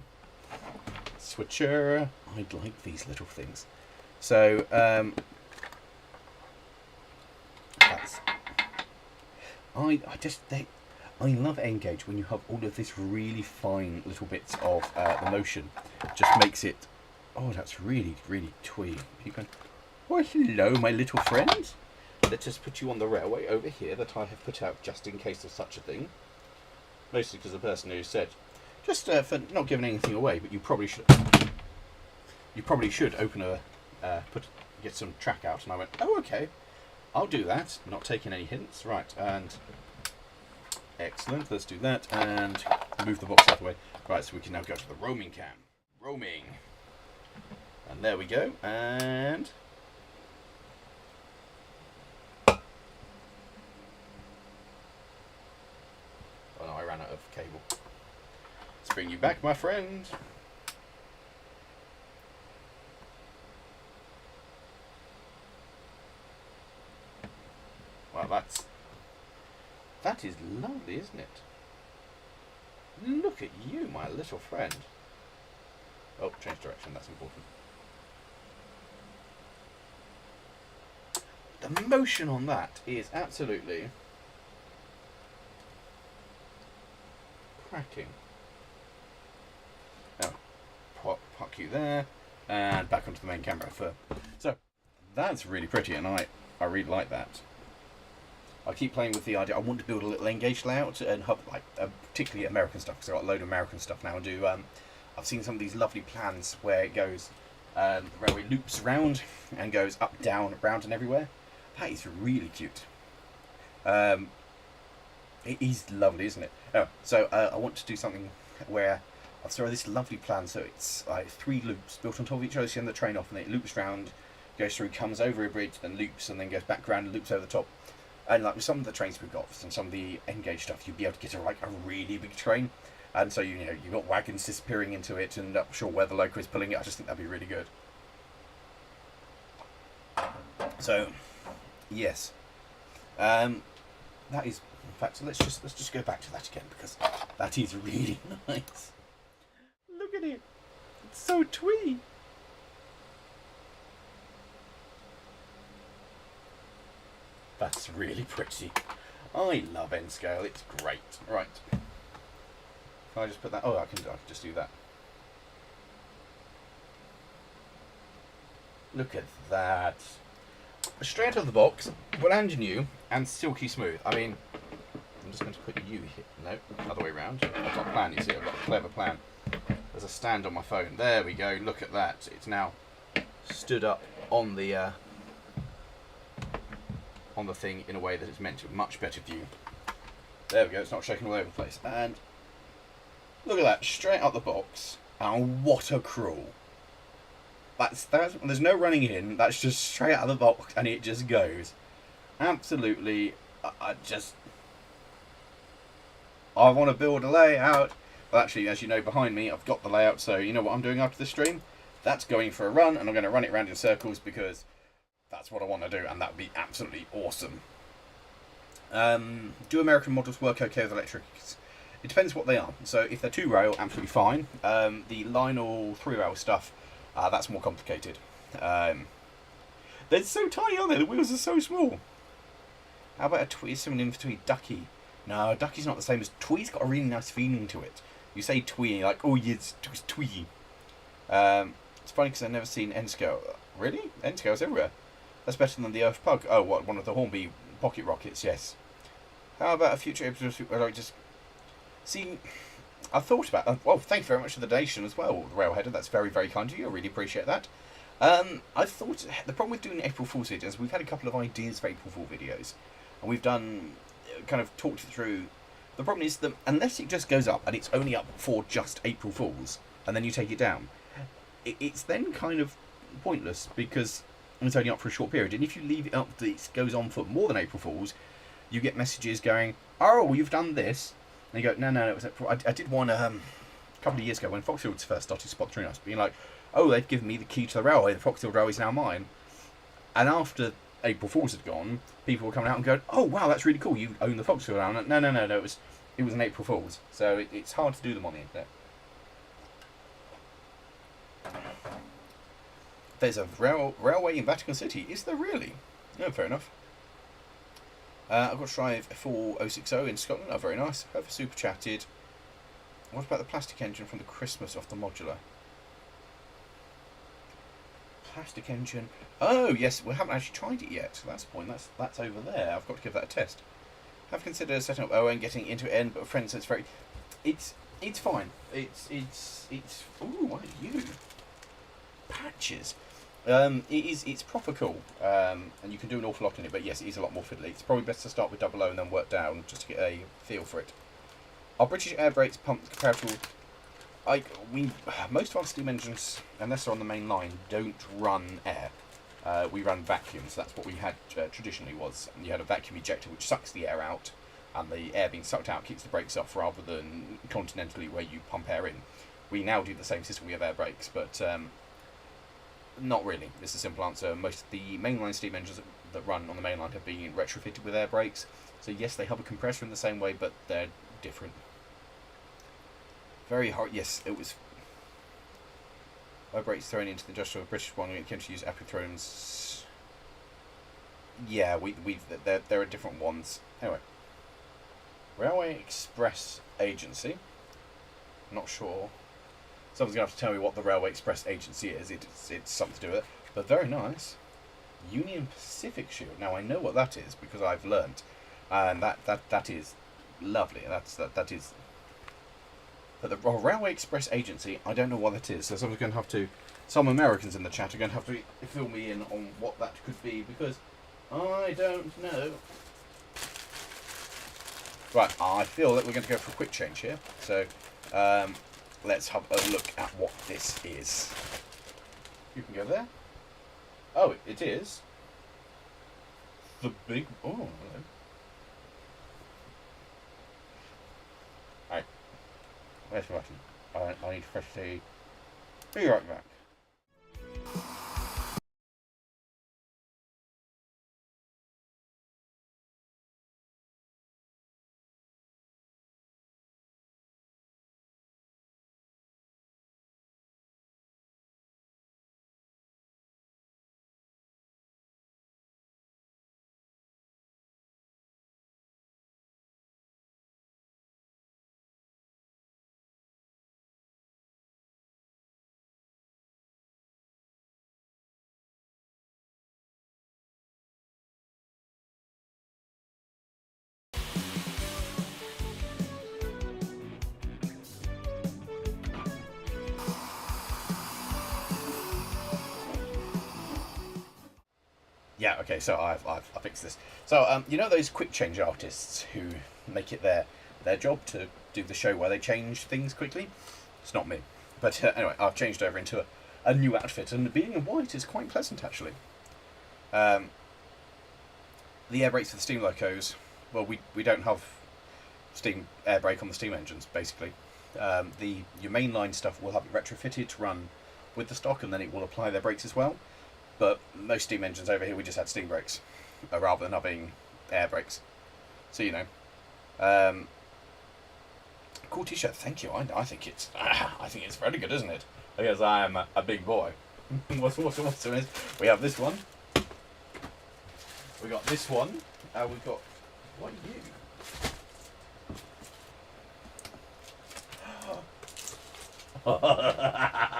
Switcher. I like these little things. So that's. I love N-Gauge when you have all of this really fine little bits of the motion. Just makes it. Oh, that's really, really twee. You can. Why, hello, my little friend. Let's just put you on the railway over here that I have put out just in case of such a thing. Mostly because the person who said, just for not giving anything away, but you probably should. You probably should open get some track out, and I went, oh, okay, I'll do that. Not taking any hints, right? And excellent. Let's do that and move the box out of the way. Right, so we can now go to the roaming cam. Roaming, and there we go. And oh no, I ran out of cable. Let's bring you back, my friend. Well, that is lovely, isn't it? Look at you, my little friend. Oh, change direction, that's important. The motion on that is absolutely cracking. Now, park you there, and back onto the main camera. So, that's really pretty, and I really like that. I keep playing with the idea. I want to build a little N-Gauge layout and have particularly American stuff, because I've got a load of American stuff now. And do I've seen some of these lovely plans where it goes the railway loops around and goes up, down, round, and everywhere. That is really cute. It is lovely, isn't it? Oh, so I want to do something where I'll throw this lovely plan. So it's like 3 loops built on top of each other. So you end the train off, and then it loops round, goes through, comes over a bridge, then loops, and then goes back around and loops over the top. And like with some of the trains we've got and some of the N-Gauge stuff, you'd be able to get a really big train, and so you've got wagons disappearing into it, and I'm sure where the loco is pulling it. I just think that'd be really good. So, yes, that is. In fact, let's just go back to that again, because that is really nice. Look at it; it's so twee. That's really pretty. I love N-scale. It's great. Right. Can I just put that? Oh, I can just do that. Look at that. Straight out of the box, brand new and silky smooth. I mean, I'm just going to put you here. No, other way around. I've got a plan, you see. I've got a clever plan. There's a stand on my phone. There we go. Look at that. It's now stood up on the thing in a way that it's meant to. Much better view. There we go. It's not shaking all over the place. And look at that. Straight out the box. And what a crawl. There's no running in. That's just straight out of the box, and it just goes. Absolutely. I want to build a layout. Well, actually, as you know, behind me, I've got the layout. So you know what I'm doing after this stream? that's going for a run, and I'm going to run it around in circles because that's what I want to do, and that would be absolutely awesome. Do American models work okay with electrics? It depends what they are. So if they're 2-rail, absolutely fine. The Lionel 3-rail stuff, that's more complicated. They're so tiny, aren't they? The wheels are so small. How about a Twee? Someone in between Ducky. No, Ducky's not the same as Twee's got a really nice feeling to it. You say Twee, you're like, oh yes, it's Twee. It's funny because I've never seen N-scale. Really? N-scale's everywhere. That's better than the Earth Pug. Oh, what? One of the Hornby pocket rockets, yes. How about a future episode where I just... See, I've thought about... well, thank you very much for the donation as well, Railheader. That's very, very kind of you. I really appreciate that. I've thought... The problem with doing April Fool's videos is we've had a couple of ideas for April Fool videos. And we've done... kind of talked it through. The problem is that unless it just goes up and it's only up for just April Fools, and then you take it down, it's then kind of pointless because it's only up for a short period. And if you leave it up that it goes on for more than April Fools, you get messages going, oh, well, you've done this. And you go, no, it was I did one a couple of years ago when Foxfields first started sponsoring us, being like, oh, they've given me the key to the railway. The Foxfield Railway is now mine. And after April Fools had gone, people were coming out and going, oh, wow, that's really cool. You own the Foxfield Railway. No, it was an April Fools. So it's hard to do them on the internet. There's a railway in Vatican City. Is there really? No, fair enough. I've got to drive a 4060 in Scotland. Oh, very nice. Hope super chatted. What about the plastic engine from the Christmas of the modular? Plastic engine. Oh, yes. We haven't actually tried it yet. So that's the point. That's over there. I've got to give that a test. Have considered setting up OA and getting into it, but a friend says it's very... It's fine. It's... Ooh, what are you? Patches. It's proper cool, and you can do an awful lot in it, but yes, it is a lot more fiddly. It's probably best to start with 00 and then work down, just to get a feel for it. Are British air brakes pumped comparative? Most of our steam engines, unless they're on the main line, don't run air. We run vacuum, so that's what we had traditionally was. You had a vacuum ejector which sucks the air out, and the air being sucked out kicks the brakes off, rather than continentally where you pump air in. We now do the same system, we have air brakes, but not really. It's a simple answer. Most of the mainline steam engines that run on the mainline have been retrofitted with air brakes. So yes, they have a compressor in the same way, but they're different. Very hard. Yes, it was. Air brakes thrown into the industrial British one when it came to use Apithrones. Yeah, there are different ones. Anyway, Railway Express Agency. Not sure. Someone's going to have to tell me what the Railway Express Agency is. It's something to do with it. But very nice. Union Pacific Shield. Now, I know what that is because I've learnt. And that is lovely. That is... But the Railway Express Agency, I don't know what that is. So someone's going to have to... Some Americans in the chat are going to have to fill me in on what that could be because I don't know. Right, I feel that we're going to go for a quick change here. So... let's have a look at what this is. You can go there. Oh, it is the big... Oh, hello. Right. Where's the button? I need to press the... Be right back. Yeah, okay, so I've fixed this. So, you know those quick change artists who make it their job to do the show where they change things quickly? It's not me. But anyway, I've changed over into a new outfit, and being in white is quite pleasant, actually. The air brakes for the steam locos, well, we don't have steam air brake on the steam engines, basically. Your mainline stuff will have it retrofitted to run with the stock, and then it will apply their brakes as well. But most steam engines over here, we just had steam brakes, rather than having air brakes. So, you know. Cool t-shirt, thank you. I think it's very good, isn't it? Because I am a big boy. what's is we have this one. We got this one. We got, what are you?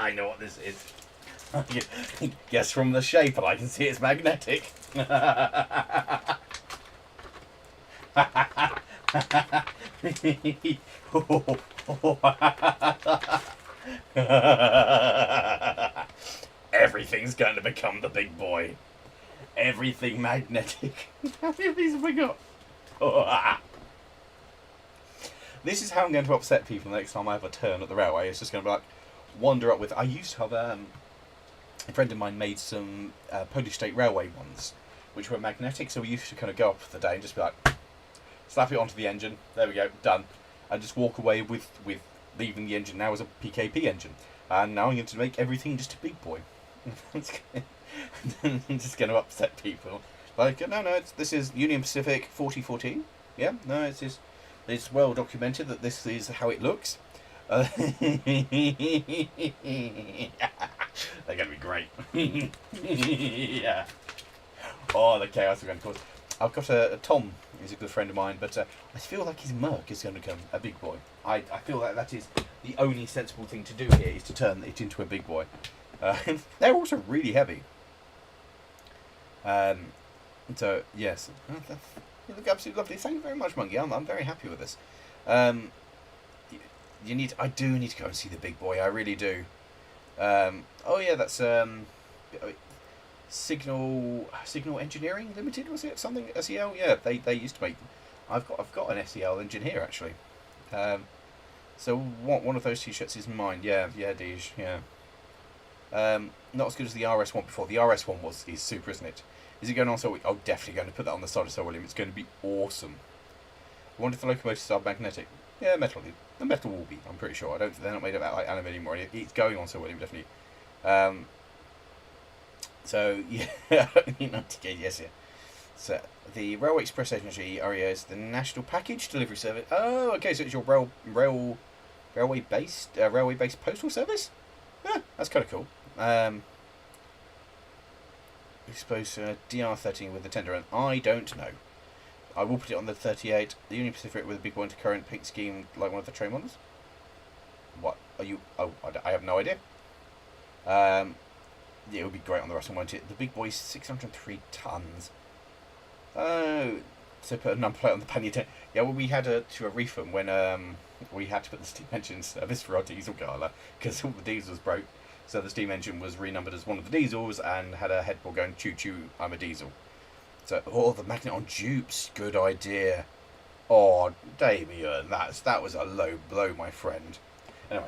I know what this is. Guess from the shape, and I can see it's magnetic. Everything's going to become the big boy. Everything magnetic. How many of these have we got? This is how I'm going to upset people the next time I have a turn at the railway. It's just going to be like, wander up with... I used to have... a friend of mine made some Polish State Railway ones, which were magnetic, so we used to kind of go up for the day and just be like, slap it onto the engine, there we go, done. And just walk away with leaving the engine now as a PKP engine. And now I'm going to make everything just a big boy. I'm just going to upset people. Like, no, this is Union Pacific 4014. Yeah, no, it's well documented that this is how it looks. They're going to be great. Yeah. Oh, the chaos are going to cause. I've got a Tom, who's a good friend of mine, but I feel like his Merc is going to become a big boy. I feel like that is the only sensible thing to do here, is to turn it into a big boy. They're also really heavy. So, yes. You look absolutely lovely. Thank you very much, Monkey. I'm very happy with this. I do need to go and see the big boy. I really do. Oh yeah, that's Signal Engineering Limited, was it? Something SEL? Yeah, they used to make. I've got an SEL engine here actually. So one of those t-shirts is mine. Yeah, Deej. Yeah. Not as good as the RS one before. The RS one is super, isn't it? Is it going on so? Oh, definitely going to put that on the side of Sir William. It's going to be awesome. I wonder if the locomotives are magnetic. Yeah, metal. The metal will be. I'm pretty sure. They're not made of like aluminium or anything. It's going on Sir William, definitely. So yeah, 90k. Yes, yeah. So the Railway Express Agency area is the National Package Delivery Service. Oh, okay. So it's your railway based postal service. Yeah, that's kind of cool. You're supposed to DR13 with the tender, and I don't know. I will put it on the 38. The Union Pacific with a big winter current pink scheme, like one of the train ones. What are you? Oh, I have no idea. Yeah, it would be great on the Russell, won't it? The big boy's 603 tons. Oh, so put a number plate on the pannier tent. Yeah, well, we had a refund when we had to put the steam engine in service for our diesel gala because all the diesels broke. So the steam engine was renumbered as one of the diesels and had a headboard going, choo choo, I'm a diesel. So, the magnet on dupes, good idea. Oh, Damien, that was a low blow, my friend. Anyway,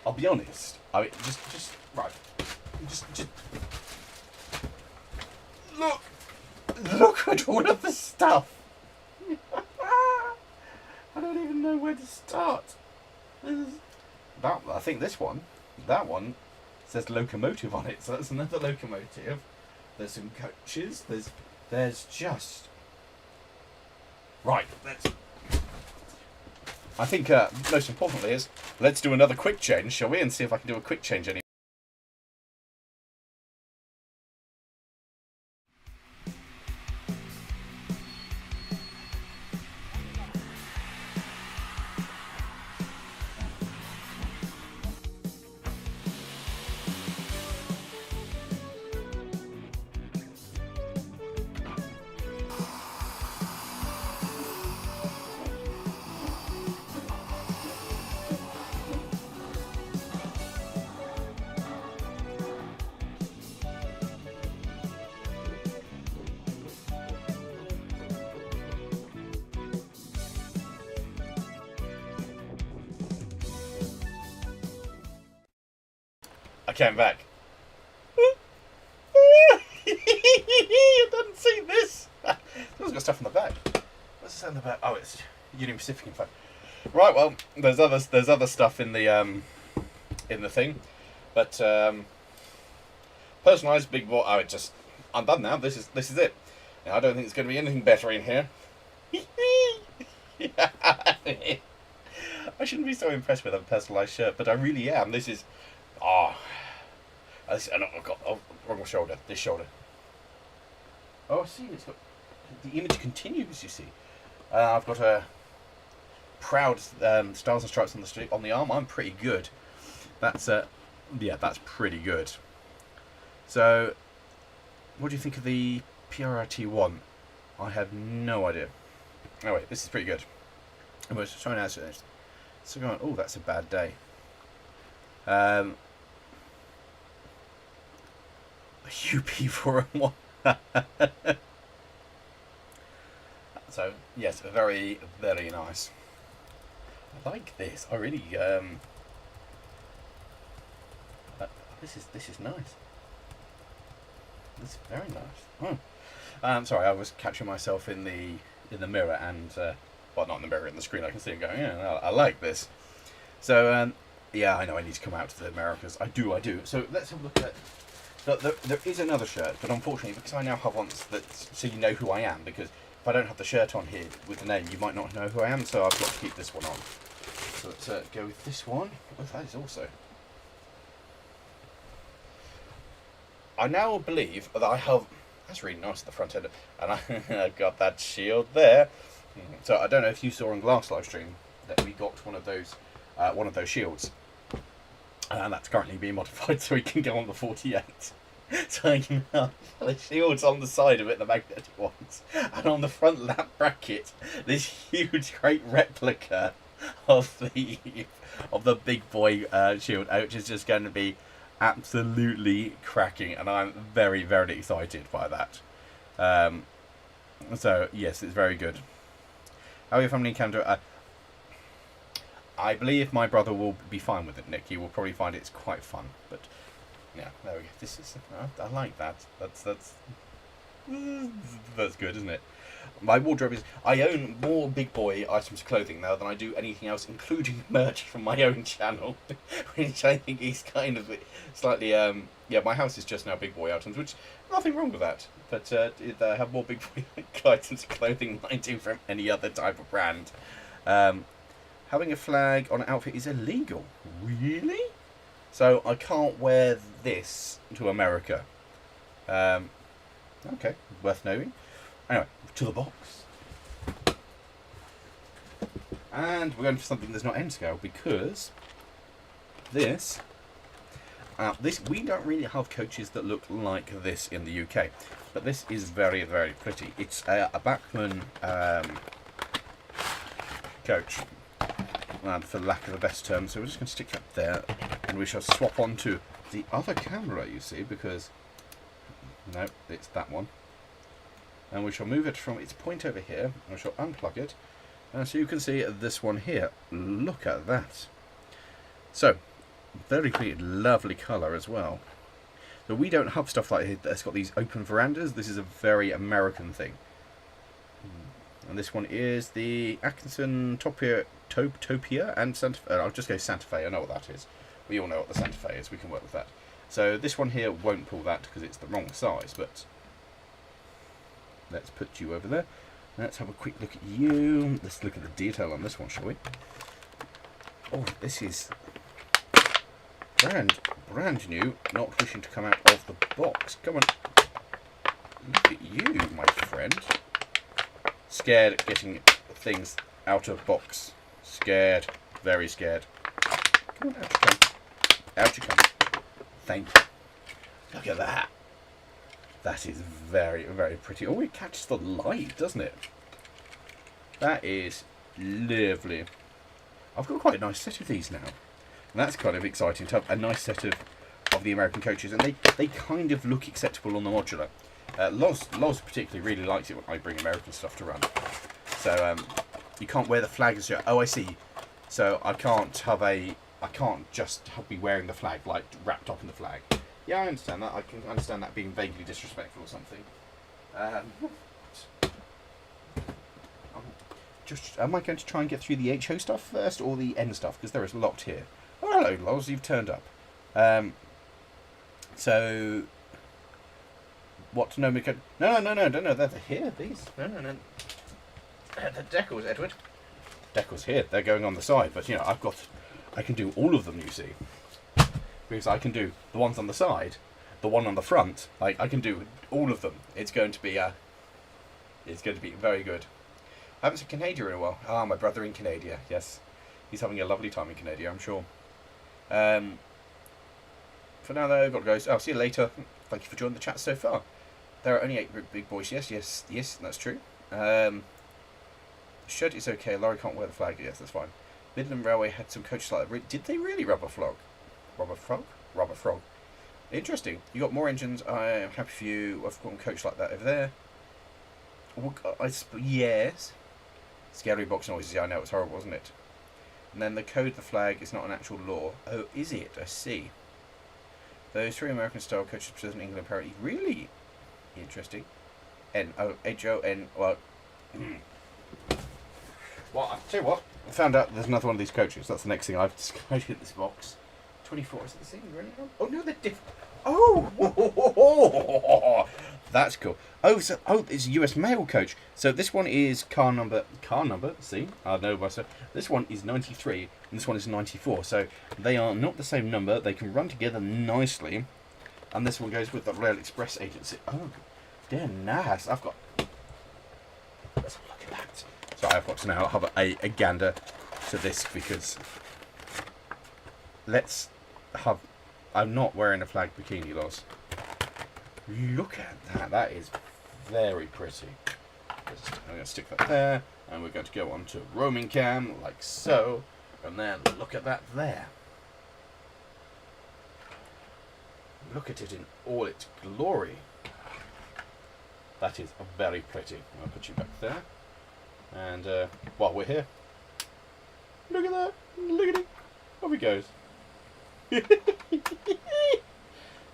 I'll be honest. I mean, just right. Just look at all of the stuff. I don't even know where to start. I think that one says locomotive on it, so that's another locomotive. There's some coaches. There's just right. I think most importantly is let's do another quick change, shall we, and see if I can do a quick change anymore. I came back. I didn't see this. Someone's got stuff in the back. What's this on the back? Oh, it's Union Pacific, in fact. Right, well, there's other stuff in the thing, but personalised big boy. Oh, I'm done now. This is it. Now, I don't think there's going to be anything better in here. I shouldn't be so impressed with a personalised shirt, but I really am. This is I've got wrong shoulder. This shoulder. Oh, I see. It's got the image continues. You see, I've got a proud stars and stripes on the arm. I'm pretty good. That's that's pretty good. So, what do you think of the PRRT1? I have no idea. Oh wait, this is pretty good. I was trying to answer this. So going, oh, that's a bad day. A UP401. So yes, very, very nice. I like this. I really this is nice. This is very nice. Sorry, I was catching myself in the mirror and well, not in the mirror, in the screen. I can see it going. Yeah, I like this. So yeah, I know I need to come out to the Americas. I do. So let's have a look at. There is another shirt, but unfortunately, because I now have one so you know who I am. Because if I don't have the shirt on here with the name, you might not know who I am. So I've got to keep this one on. So let's go with this one. Oh, that is also. I now believe that I have. That's really nice at the front end, and I've got that shield there. So I don't know if you saw on Glass live stream that we got one of those shields, and that's currently being modified so we can go on the 48. So you can have the shields on the side of it, the magnetic ones, and on the front lap bracket, this huge, great replica of the big boy shield, which is just going to be absolutely cracking, and I'm very, very excited by that. So yes, it's very good. How are your family in Canada? I believe my brother will be fine with it, Nick. He will probably find it's quite fun. But yeah, there we go. This is I like that. That's good, isn't it? My wardrobe is. I own more big boy items of clothing now than I do anything else, including merch from my own channel, which I think is kind of slightly. Yeah, my house is just now big boy items, which nothing wrong with that. But I have more big boy items of clothing than I do from any other type of brand. Having a flag on an outfit is illegal. Really? So I can't wear this to America. Okay, worth knowing. Anyway, to the box. And we're going for something that's not N scale because this we don't really have coaches that look like this in the UK, but this is very, very pretty. It's a Bachmann coach, for lack of a better term. So we're just going to stick that there, and we shall swap on to the other camera. You see, because no, it's that one. And we shall move it from its point over here, and we shall unplug it, and so you can see this one here. Look at that. So, very clean, lovely colour as well. So we don't have stuff like it that's got these open verandas. This is a very American thing. And this one is the Atkinson Topia and Santa Fe. I'll just go Santa Fe, I know what that is. We all know what the Santa Fe is, we can work with that. So this one here won't pull that because it's the wrong size, but let's put you over there. Let's have a quick look at you. Let's look at the detail on this one, shall we? Oh, this is brand new, not wishing to come out of the box. Come on. Look at you, my friend. Scared at getting things out of box. Scared. Very scared. Come on, out you come. Out you come. Thank you. Look at that. That is very, very pretty. Oh, it catches the light, doesn't it? That is lovely. I've got quite a nice set of these now. And that's kind of exciting to have a nice set of the American coaches. And they kind of look acceptable on the modular. Loz particularly really likes it when I bring American stuff to run. So you can't wear the flag as your... Oh, I see. So I can't just be wearing the flag, like wrapped up in the flag. Yeah, I understand that. I can understand that being vaguely disrespectful or something. Am I going to try and get through the HO stuff first or the N stuff? Because there is locked here. Oh, hello, Loz, you've turned up. So, what? No, no, they're here, these. No. The decals, Edward. Decals here, they're going on the side, but, you know, I can do all of them, you see. Because I can do the ones on the side, the one on the front, like, I can do all of them. It's going to be very good. I haven't seen Canada in a while. Ah, my brother in Canada, yes. He's having a lovely time in Canada, I'm sure. For now, though, I've got to go. I'll see you later. Thank you for joining the chat so far. There are only 8 big boys. Yes, that's true. Shirt is okay. Lawrie can't wear the flag. Yes, that's fine. Midland Railway had some coaches like that. Did they really rubber frog? Rubber frog. Interesting. You got more engines. I am happy for you. I've got a coach like that over there. Yes. Scary box noises. Yeah, I know. It was horrible, wasn't it? And then the code, the flag, is not an actual law. Oh, is it? I see. Those 3 American-style coaches present in England apparently really interesting. H-O-N. Well, I'll tell you what. I found out there's another one of these coaches. That's the next thing I've discovered in this box. 24. Is it the same? Really? Oh no, they're different. Oh, that's cool. It's a US mail coach. So this one is car number. See, I know myself. This one is 93, and this one is 94. So they are not the same number. They can run together nicely, and this one goes with the Rail Express agency. Oh, they're nice. Let's have a look at that. So I've got to now have a gander to this because I'm not wearing a flag bikini, Loz. Look at that. That is very pretty. I'm going to stick that there, and we're going to go on to roaming cam, like so, and then look at that there. Look at it in all its glory. That is very pretty. I'll put you back there. And while we're here, look at that. Look at it. Off he goes. These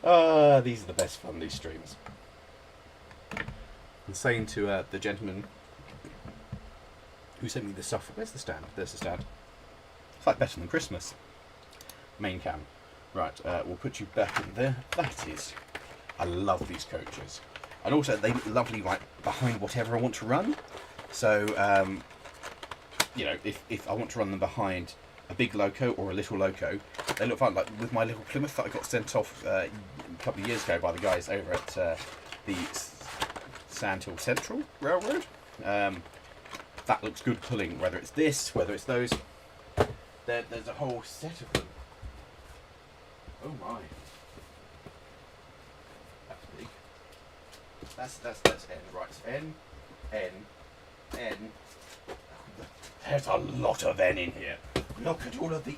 are the best fun, these streams. I'm saying to the gentleman who sent me the stuff. Where's the stand? There's the stand. It's like better than Christmas. Main cam. Right, we'll put you back in there. That is... I love these coaches. And also, they look lovely right behind whatever I want to run. So, you know, if I want to run them behind a big loco or a little loco, they look fine. Like with my little Plymouth that I got sent off a couple of years ago by the guys over at the Sandhill Central Railroad. That looks good pulling, whether it's this, whether it's those. There's a whole set of them. Oh my. That's big. That's N, right? It's N. There's a lot of N in here. Look at all of the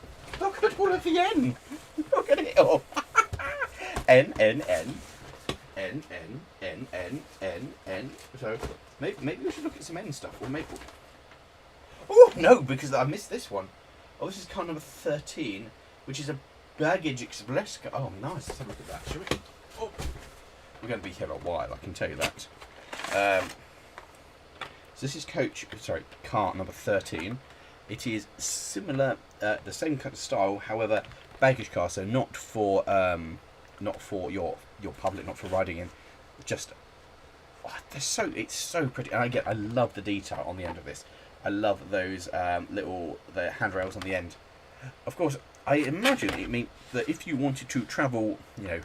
N. Look at it all. N. So maybe we should look at some N stuff, or maybe. Oh no, because I missed this one. Oh, this is car number 13, which is a baggage express car. Oh, nice. Let's have a look at that, shall we? Oh, we're going to be here a while, I can tell you that. So this is car number 13. It is similar, the same kind of style, however, baggage car. So not for your public, not for riding in. Just it's so pretty, and I love the detail on the end of this. I love those the handrails on the end. Of course, I imagine it means that if you wanted to travel, you know,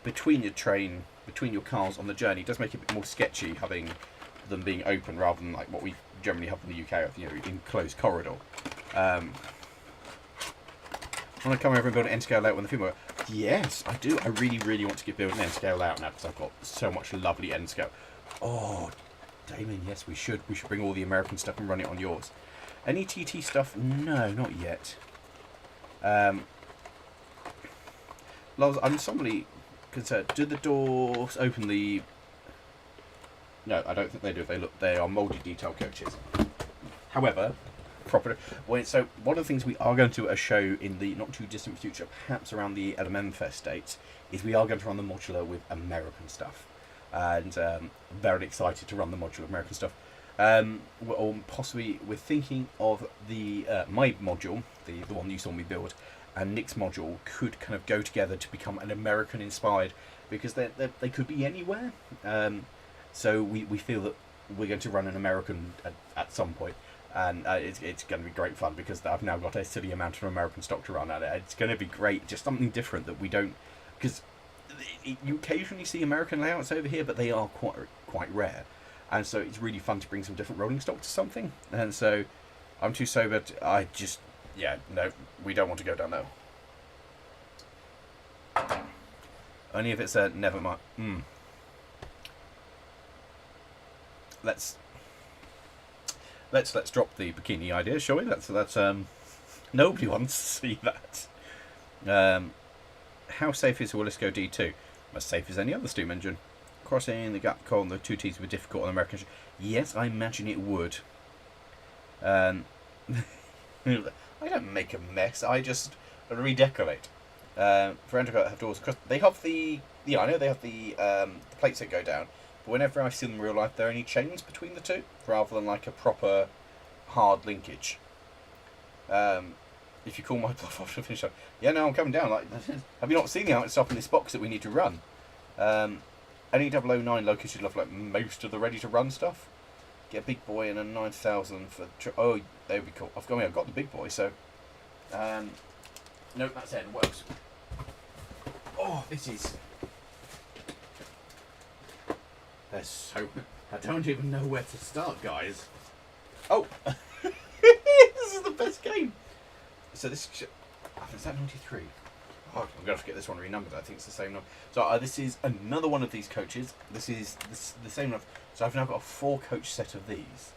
between your cars on the journey, it does make it a bit more sketchy having them being open rather than like what we generally have in the UK, you know, enclosed corridor. Want to come over and build an N-scale layout when the female? Yes, I do. I really want to build an N-scale layout now because I've got so much lovely N-scale. Oh, Damon, yes, we should. We should bring all the American stuff and run it on yours. Any TT stuff? No, not yet. Loz, I'm somewhat concerned. Do the doors open the... No, I don't think they do. They are mouldy detail coaches. However, so one of the things we are going to show in the not too distant future, perhaps around the LMM Fest dates, is we are going to run the modular with American stuff. And very excited to run the modular American stuff. Or possibly we're thinking of the my module, the one you saw me build, and Nick's module could kind of go together to become an American-inspired, because they could be anywhere. So we feel that we're going to run an American at some point, and it's going to be great fun, because I've now got a silly amount of American stock to run at it. It's going to be great, just something different that we don't, because you occasionally see American layouts over here, but they are quite rare, and so it's really fun to bring some different rolling stock to something. And so I'm too sober. I just, yeah, no, we don't want to go down there. Only if it's a never mind. Let's drop the bikini idea, shall we? That's nobody wants to see that. How safe is Willisco D2? As safe as any other steam engine. Crossing the gap column, the two T's were difficult on American. Yes, I imagine it would. I don't make a mess. I just redecorate. For Endicott have doors. They have the I know they have the plates that go down. But whenever I see them in real life, there are only chains between the two, rather than like a proper hard linkage. If you call my bluff after finish up, yeah, no, I'm coming down. Like, have you not seen the amount of stuff in this box that we need to run? Any 009 locus should love like most of the ready to run stuff. Get a big boy and a 9,000 for. Oh, there we go. I've got the big boy, so. No, that's it. What else? Oh, this is. There's so. I don't even know where to start, guys. Oh, this is the best game. So this is that 93. Oh, I'm gonna forget this one renumbered. I think it's the same number. So this is another one of these coaches. This is the same number. So I've now got a 4-coach set of these.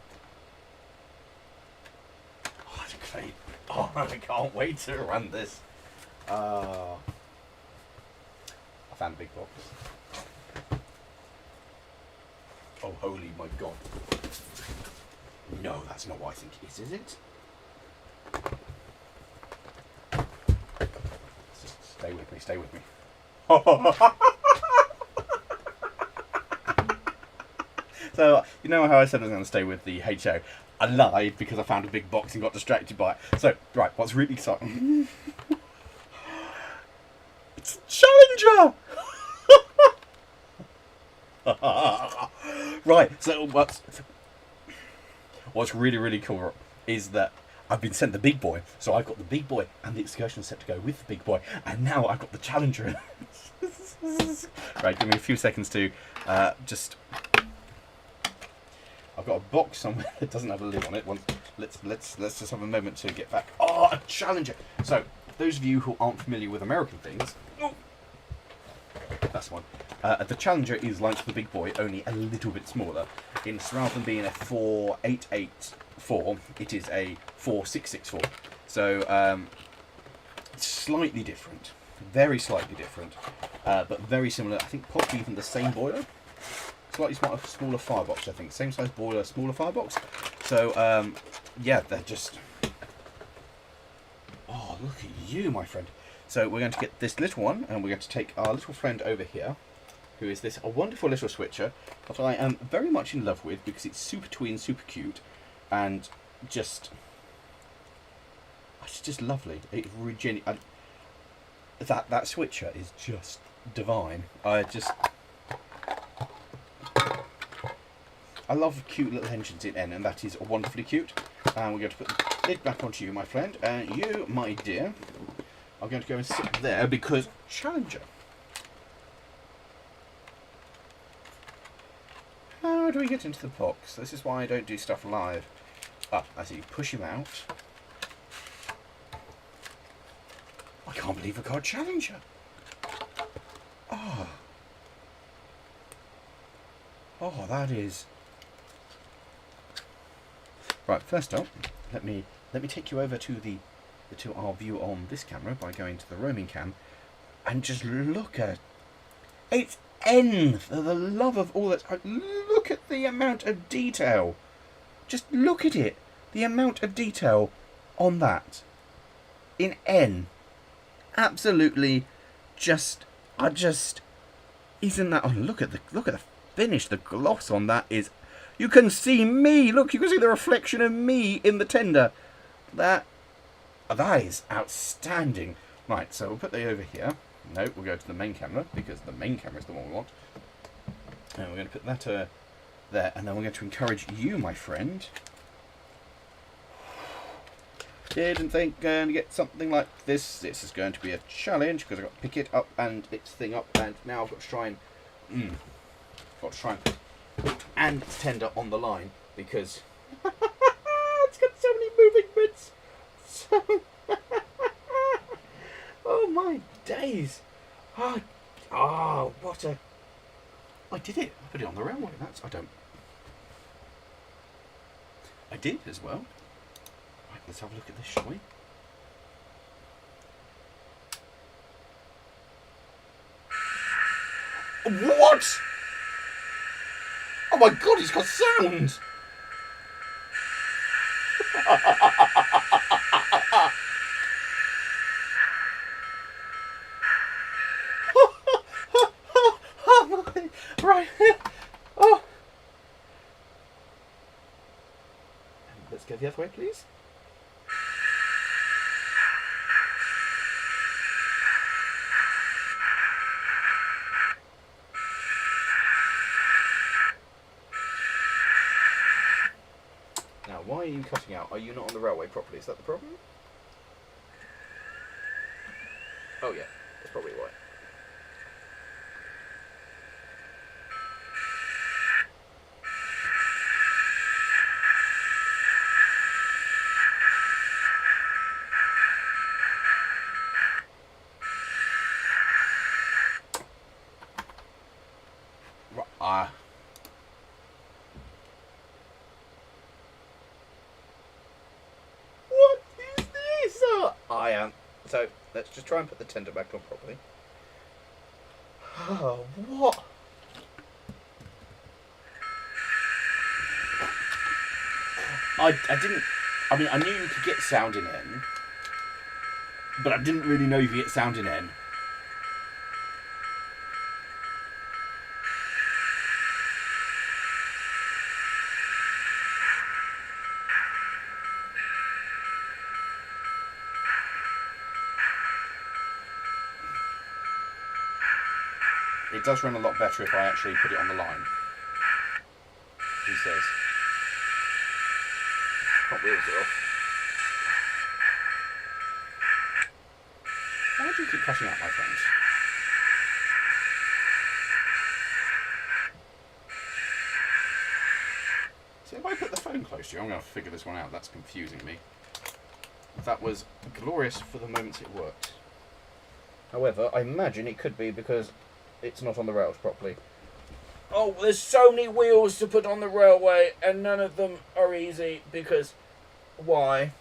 Oh, that's great. Oh, I can't wait to run this. I found a big box. Oh, holy my god. No, that's not what I think it is it? Stay with me, stay with me. So, you know how I said I was going to stay with the HO? I lied because I found a big box and got distracted by it. So, right, what's really exciting... It's a Challenger! Right, so what's really, really cool is that I've been sent the big boy, so I've got the big boy and the excursion set to go with the big boy, and now I've got the Challenger. Right, give me a few seconds to just. I've got a box somewhere that doesn't have a lid on it. Let's just have a moment to get back. Oh, a Challenger! So those of you who aren't familiar with American things, that's one. The Challenger is like the big boy, only a little bit smaller. Rather than being a 4884, it is a 4664. So slightly different, very slightly different, but very similar. I think possibly even the same boiler. Slightly smaller firebox, I think. Same size boiler, smaller firebox. So yeah, they're just. Oh, look at you, my friend. So we're going to get this little one, and we're going to take our little friend over here, who is a wonderful little switcher that I am very much in love with because it's super tween, super cute, and it's just lovely. It really, that switcher is just divine. I love cute little engines in N, and that is wonderfully cute. And we're going to put the lid back onto you, my friend, and you, my dear, are going to go and sit there because Challenger. How do we get into the box? This is why I don't do stuff live. Ah, I see. Push him out. I can't believe I got a Challenger. Oh. Oh, that is... Right, first up, let me take you over to our view on this camera by going to the roaming cam, and just look at it's N, for the love of all that. Look at the amount of detail. Just look at it. The amount of detail on that in N. Absolutely, isn't that? Oh, look at the finish. The gloss on that is You can see me. Look, you can see the reflection of me in the tender. That is outstanding. Right, so we'll put that over here. No, we'll go to the main camera, because the main camera is the one we want. And we're going to put that there, and then we're going to encourage you, my friend. Didn't think going to get something like this. This is going to be a challenge, because I've got to pick it up and its thing up, and now I've got to try and... got to try and put and its tender on the line, because... it's got so many moving bits. So... oh my days! Oh, what a... I did it. I put it on the railway. I did as well. Right, let's have a look at this, shall we? What? Oh my god, it's got sound! Right. Oh. Let's go the other way, please. Now, why are you cutting out? Are you not on the railway properly? Is that the problem? Oh yeah, that's probably why. What is this? I am. So, let's just try and put the tender back on properly. Oh, what? I didn't... I mean, I knew you could get sound in N, but I didn't really know you could get sound in N. It does run a lot better if I actually put it on the line. He says. Hot wheels are off. Why do you keep cutting out, my friends? See, if I put the phone close to you, I'm going to figure this one out. That's confusing me. That was glorious for the moments it worked. However, I imagine it could be because it's not on the rails properly. Oh, there's so many wheels to put on the railway, and none of them are easy, because... why?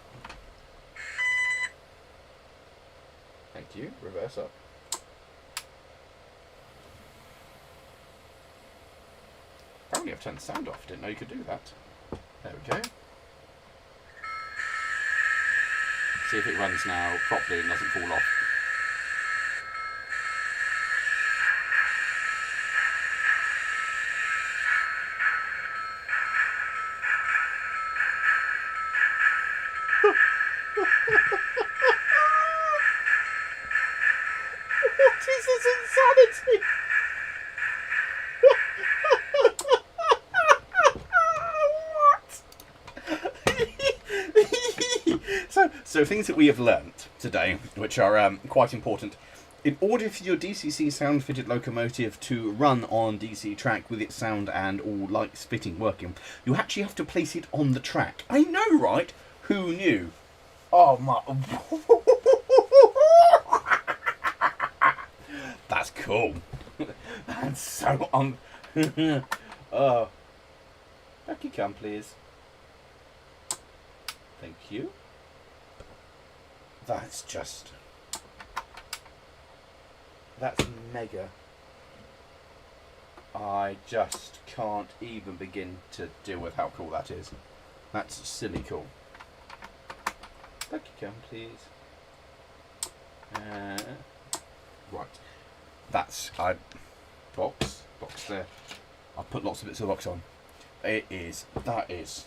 Thank you. Reverse up. Apparently I've turned the sound off. Didn't know you could do that. There we go. See if it runs now properly and doesn't fall off. What is this insanity? What? So things that we have learnt today, which are quite important. In order for your DCC sound fitted locomotive to run on DC track with its sound and all lights fitting working, you actually have to place it on the track. I know, right? Who knew? Oh my... That's cool. That's so oh. Back you come, please. Thank you. That's just... that's mega. I just can't even begin to deal with how cool that is. That's silly cool. Back you come, please. Right. That's... box there. I'll put lots of bits of the box on. It is. That is.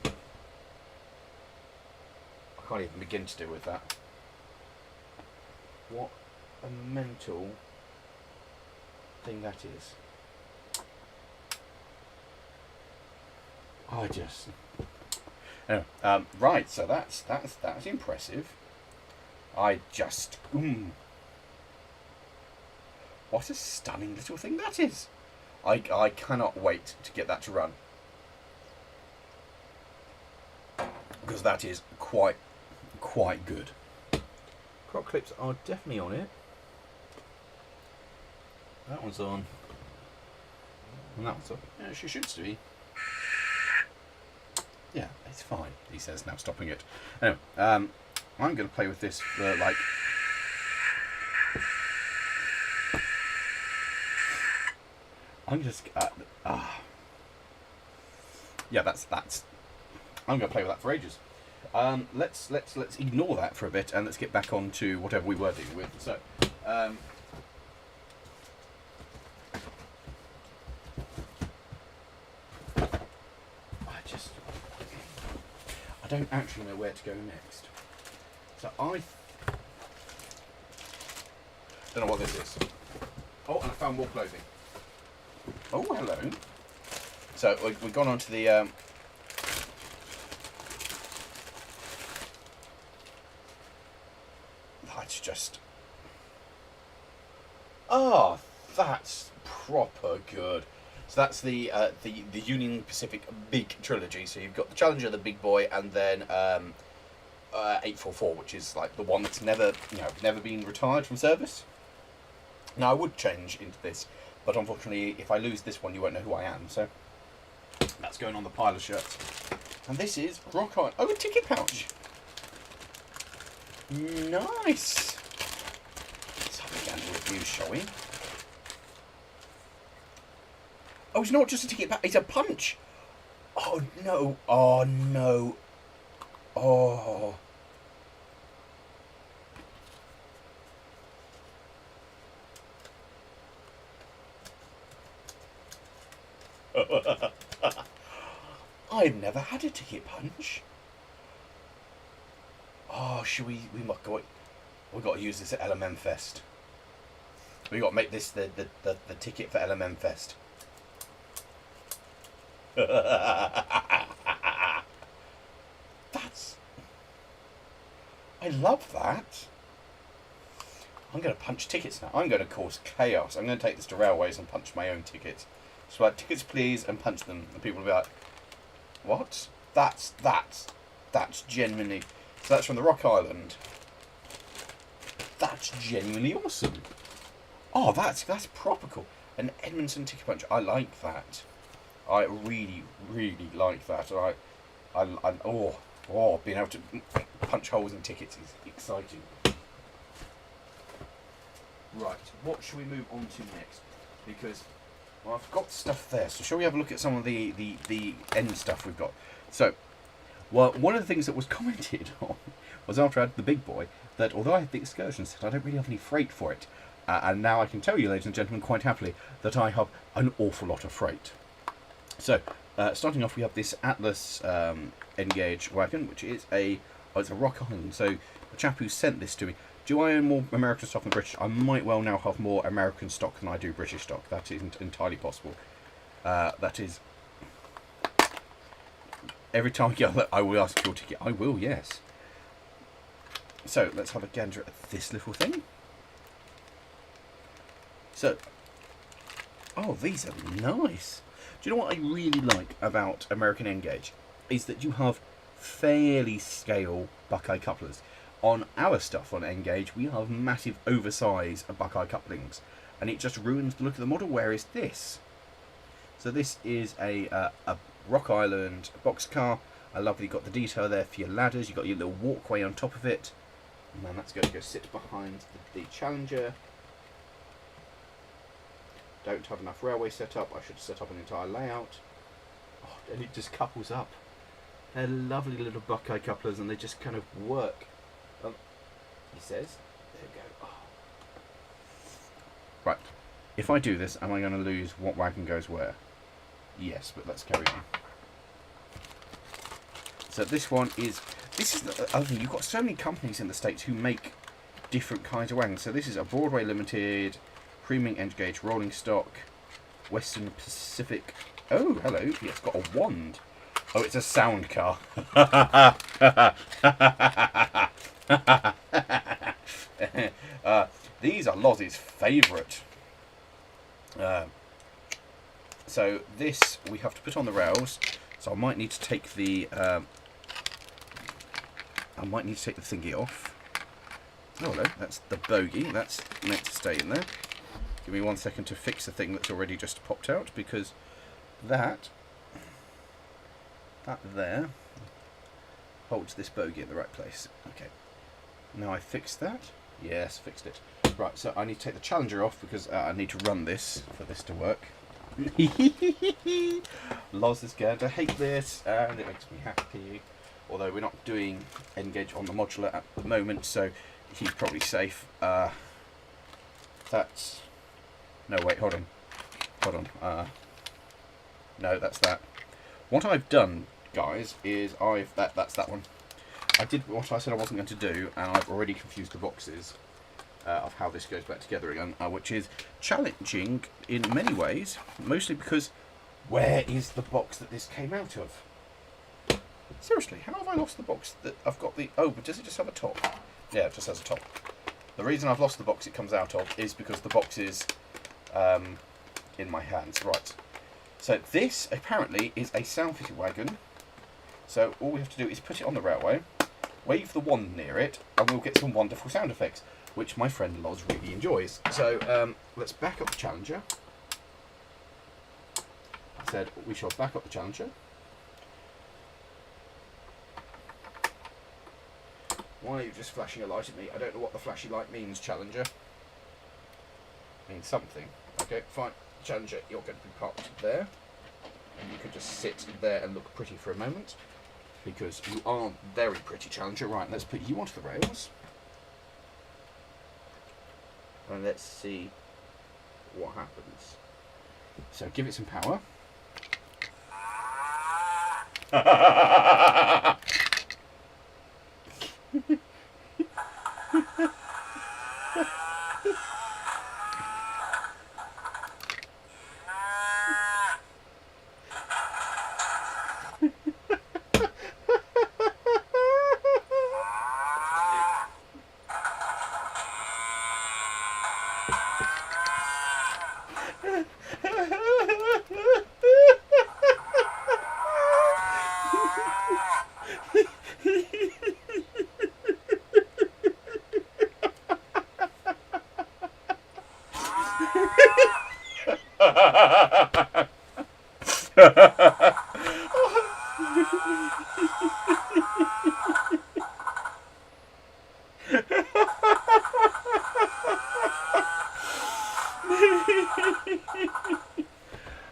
I can't even begin to deal with that. What a mental thing that is. I just. Anyway, right. So that's impressive. I just. What a stunning little thing that is. I cannot wait to get that to run. Because that is quite good. Croc clips are definitely on it. That one's on. And that one's on. Yeah, she should be. Yeah, it's fine, he says, now stopping it. Anyway, I'm going to play with this for like... I'm just... Yeah, that's... I'm going to play with that for ages. Let's ignore that for a bit and let's get back on to whatever we were dealing with. So, I don't actually know where to go next. So I don't know what this is. Oh, and I found more clothing. Oh, hello. So we've gone on to the... That's just... Oh, that's proper good. So that's the Union Pacific Big Trilogy. So you've got the Challenger, the Big Boy, and then 844, which is like the one that's never been retired from service. Now I would change into this, but unfortunately, if I lose this one, you won't know who I am. So that's going on the pile of shirts. And this is Rock Island. Oh, a ticket pouch. Nice. Let's have a gander review, shall we? Oh, it's not just a ticket pouch, it's a punch. Oh no. Oh no. Oh. I've never had a ticket punch. Oh, should we might go. We've got to use this at LMM Fest. We've got to make this the ticket for LMM Fest. That's... I love that. I'm going to punch tickets now. I'm going to cause chaos. I'm going to take this to railways and punch my own tickets. So like, tickets please, and punch them. And people will be like, what? That's genuinely... So that's from the Rock Island. That's genuinely awesome. Oh, that's proper cool. An Edmondson ticket punch. I like that. I really, really like that. Being able to punch holes in tickets is exciting. Right, what should we move on to next? Because I've got stuff there. So shall we have a look at some of the end stuff we've got? So, well, one of the things that was commented on was after I had the Big Boy that although I had the Excursion set, I don't really have any freight for it. And now I can tell you, ladies and gentlemen, quite happily that I have an awful lot of freight. So, starting off, we have this Atlas N-Gauge wagon, which is it's a Rock Island. So, the chap who sent this to me, do I own more American stock than British? I might well now have more American stock than I do British stock. That is entirely possible. That is... Every time I get, I will ask for your ticket. I will, yes. So, let's have a gander at this little thing. So, oh, these are nice. Do you know what I really like about American N-Gauge? Is that you have fairly scale Buckeye couplers. On our stuff on N-Gauge, we have massive oversized Buckeye couplings. And it just ruins the look of the model, whereas this. So this is a Rock Island boxcar. I love that you've got the detail there for your ladders. You've got your little walkway on top of it. And then that's going to go sit behind the Challenger. Don't have enough railway set up. I should set up an entire layout. Oh, and it just couples up. They're lovely little Buckeye couplers, and they just kind of work. He says, there we go. Oh. Right. If I do this, am I going to lose what wagon goes where? Yes, but let's carry on. So this one is... This is the other thing. You've got so many companies in the States who make different kinds of wagons. So this is a Broadway Limited, Premium Edge Gauge Rolling Stock, Western Pacific... Oh, hello. Yeah, it's got a wand. Oh, it's a sound car. These are Lozzie's favourite. So this we have to put on the rails. So I might need to take the thingy off. Oh hello, that's the bogie. That's meant to stay in there. Give me 1 second to fix the thing that's already just popped out, because that there holds this bogie in the right place. Okay. Now I fixed that. Yes, fixed it. Right, so I need to take the Challenger off because I need to run this for this to work. Loz is going to hate this, and it makes me happy. Although we're not doing N-gauge on the modular at the moment, so he's probably safe. That's... No, wait, hold on. Hold on. No, that's that. What I've done, guys, is that's that one. I did what I said I wasn't going to do, and I've already confused the boxes of how this goes back together again, which is challenging in many ways, mostly because where is the box that this came out of? Seriously, how have I lost the box that I've got the... Oh, but does it just have a top? Yeah, it just has a top. The reason I've lost the box it comes out of is because the box is in my hands. Right. So this, apparently, is a sound-fitted wagon. So all we have to do is put it on the railway, wave the wand near it, and we'll get some wonderful sound effects, which my friend Loz really enjoys. So let's back up the Challenger. I said we shall back up the Challenger. Why are you just flashing a light at me? I don't know what the flashy light means, Challenger. It means something. Okay, fine. Challenger, you're going to be parked there. And you can just sit there and look pretty for a moment. Because you are very pretty, Challenger. Right, let's put you onto the rails. And let's see what happens. So give it some power.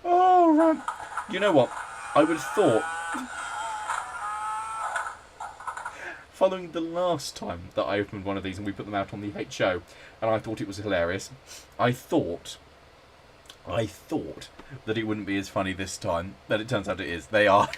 Oh, right. You know what? I would have thought, following the last time that I opened one of these and we put them out on the HO, and I thought it was hilarious, I thought that it wouldn't be as funny this time, but it turns out it is. They are.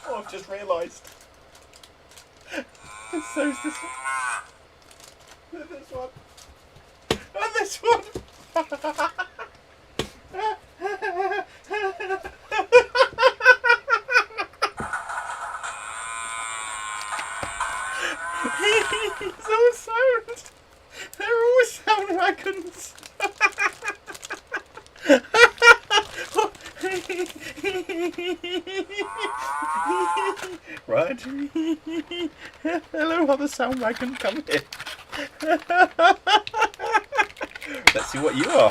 Oh, I've just realised. So is this one. This one. And this one. It's all sound. They're all sound wagons. Right. Hello, other sound wagon, come here. Let's see what you are.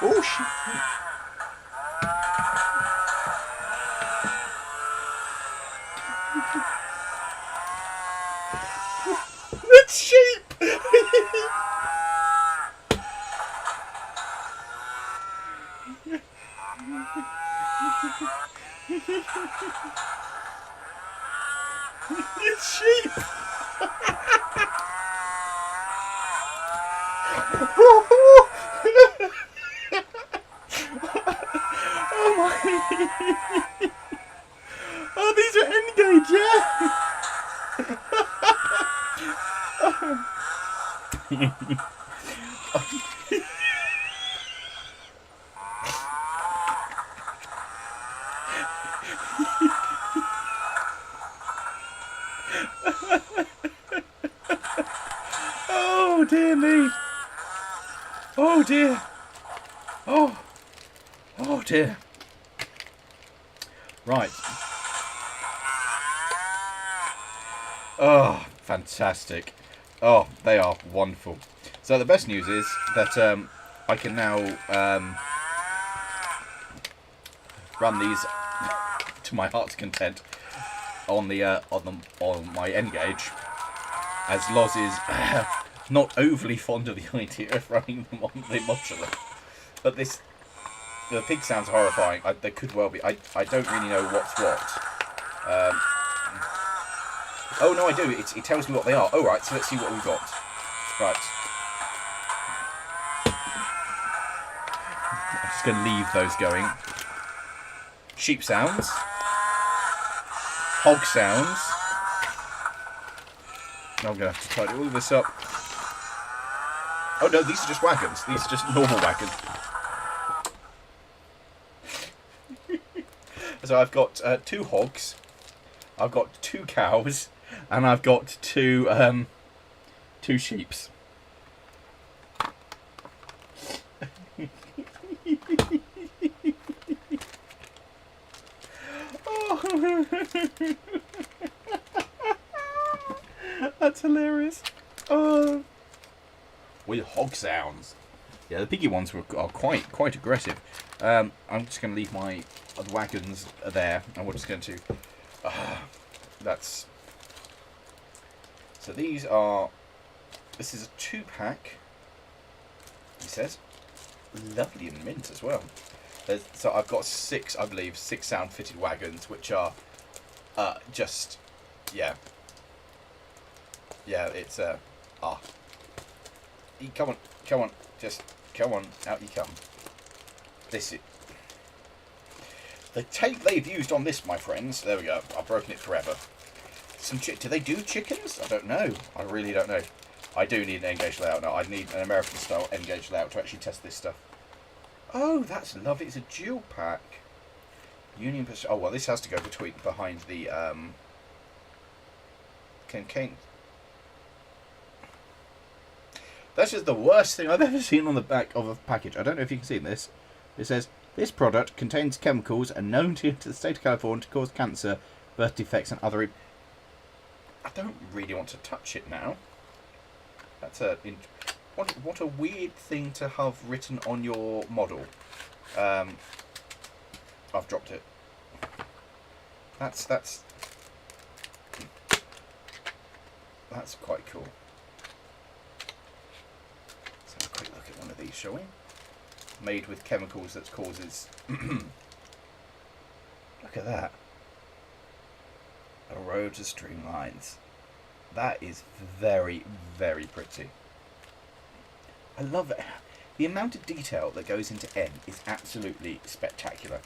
Oh shit! It's sheep! It's sheep! Oh my! Oh, these are N-gauge, yeah? Oh dear me! Oh dear! Oh! Oh dear! Right. Oh, fantastic. Oh, they are wonderful. So the best news is that I can now run these to my heart's content on my N gauge, as Loz is not overly fond of the idea of running them on the modular. But the pig sounds horrifying. They could well be. I don't really know what's what. Oh no, I do. It tells me what they are. Oh right, so let's see what we've got. Right. I'm just going to leave those going. Sheep sounds. Hog sounds. Now I'm going to have to tidy all of this up. Oh no, these are just wagons. These are just normal wagons. So I've got 2 hogs. I've got 2 cows. And I've got 2 sheeps. Oh. That's hilarious. Oh. With hog sounds. Yeah, the piggy ones are quite aggressive. I'm just going to leave my wagons there, and we're just going to. That's. So these are. This is a 2-pack. He says, lovely and mint as well. So I've got 6, I believe, 6 sound-fitted wagons, which are just, yeah. Yeah, it's come on, just come on, out you come. The tape they've used on this, my friends. There we go. I've broken it forever. Do they do chickens? I don't know. I really don't know. I do need an N-gauge layout now. I need an American-style N-gauge layout to actually test this stuff. Oh, that's lovely. It's a dual pack. Union. Oh well, this has to go behind the That's just the worst thing I've ever seen on the back of a package. I don't know if you can see this. It says, this product contains chemicals and known to the state of California to cause cancer, birth defects and other... I don't really want to touch it now. That's what a weird thing to have written on your model. I've dropped it. That's quite cool. Let's have a quick look at one of these, shall we? made with chemicals that causes... Look at that. A road to streamlines. That is very, very pretty. I love it. The amount of detail that goes into N is absolutely spectacular.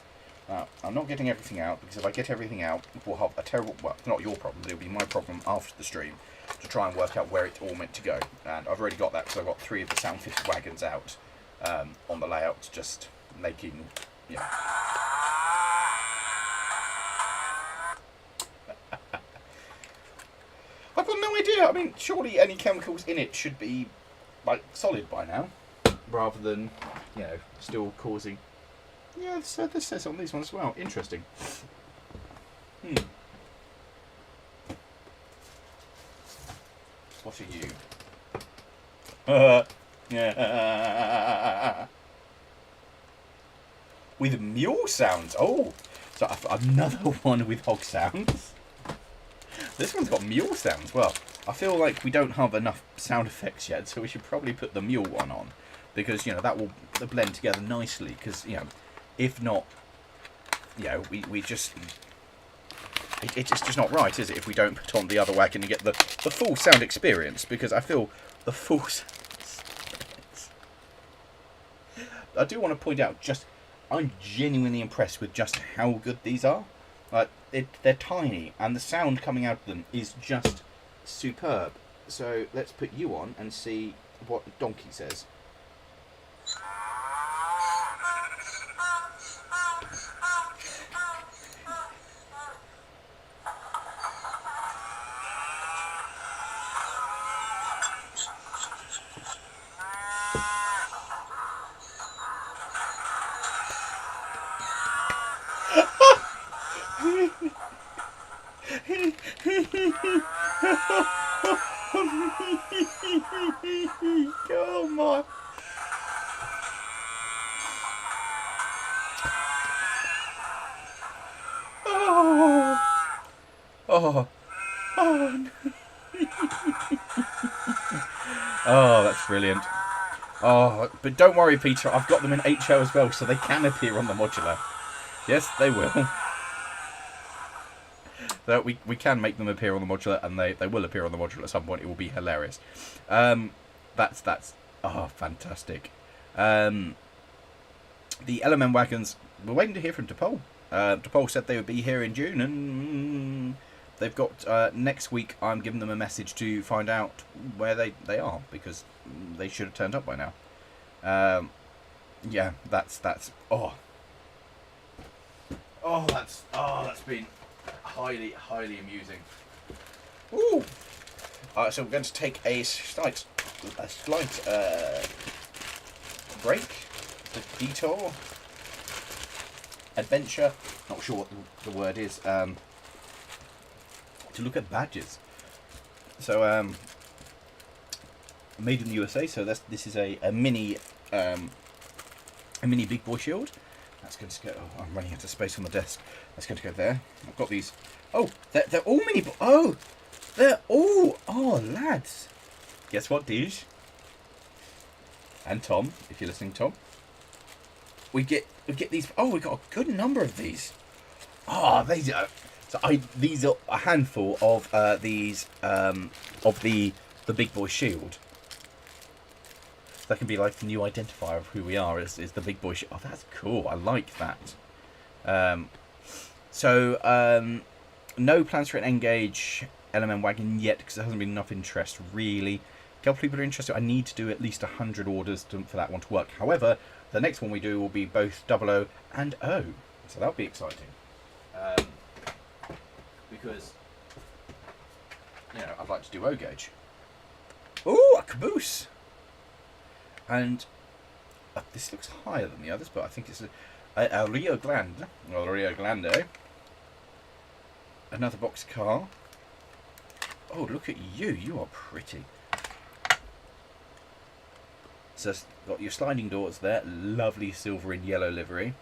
I'm not getting everything out, because if I get everything out, we'll have a terrible... Well, not your problem, but it'll be my problem after the stream, to try and work out where it's all meant to go. And I've already got that, because I've got 3 of the sound fitted wagons out on the layout, just making... Yeah. I've got no idea. I mean, surely any chemicals in it should be, like, solid by now, rather than, you know, still causing... Yeah, so this says on these ones as well. Interesting. What are you? With mule sounds. Oh, so another one with hog sounds. This one's got mule sounds. Well, I feel like we don't have enough sound effects yet, so we should probably put the mule one on, because, you know, that will blend together nicely. Because, you know, if not, you know, we just... It's just not right, is it, if we don't put on the other wagon and get the full sound experience, because I feel the full sound experience. I do want to point out, I'm genuinely impressed with just how good these are. Like, they're tiny, and the sound coming out of them is just superb. So let's put you on and see what the donkey says. Oh my! Oh! Oh! Oh! No. Oh, that's brilliant. Oh, but don't worry, Peter. I've got them in HO as well, so they can appear on the modular. Yes, they will. So we can make them appear on the modular, and they will appear on the modular at some point. It will be hilarious. That's fantastic. The LMM wagons, we're waiting to hear from DePaul. DePaul said they would be here in June, and they've got next week. I'm giving them a message to find out where they are, because they should have turned up by now. Yeah, that's been highly amusing. Ooh. So we're going to take a slight break, a detour, adventure. Not sure what the word is. To look at badges. So made in the USA. So this is a mini big boy shield. That's going to go. Oh, I'm running out of space on the desk. That's going to go there. I've got these. Oh, they're all mini. Oh, they're all. Oh, lads. Guess what, Deej? And Tom, if you're listening, Tom. We get these. Oh, we got a good number of these. Oh, these are. So these are a handful of these of the big boy shield. That can be like the new identifier of who we are, is the big boy shield. Oh, that's cool. I like that. No plans for an N-gauge LMM wagon yet, because there hasn't been enough interest, really. A couple of people are interested. I need to do at least 100 orders for that one to work. However, the next one we do will be both 00 and O. So that'll be exciting. Because, you know, I'd like to do O gauge. Ooh, a caboose! And this looks higher than the others, but I think it's a Rio Grande. Or Rio Grande. Another box car. Oh, look at you. You are pretty. So it's got your sliding doors there. Lovely silver and yellow livery.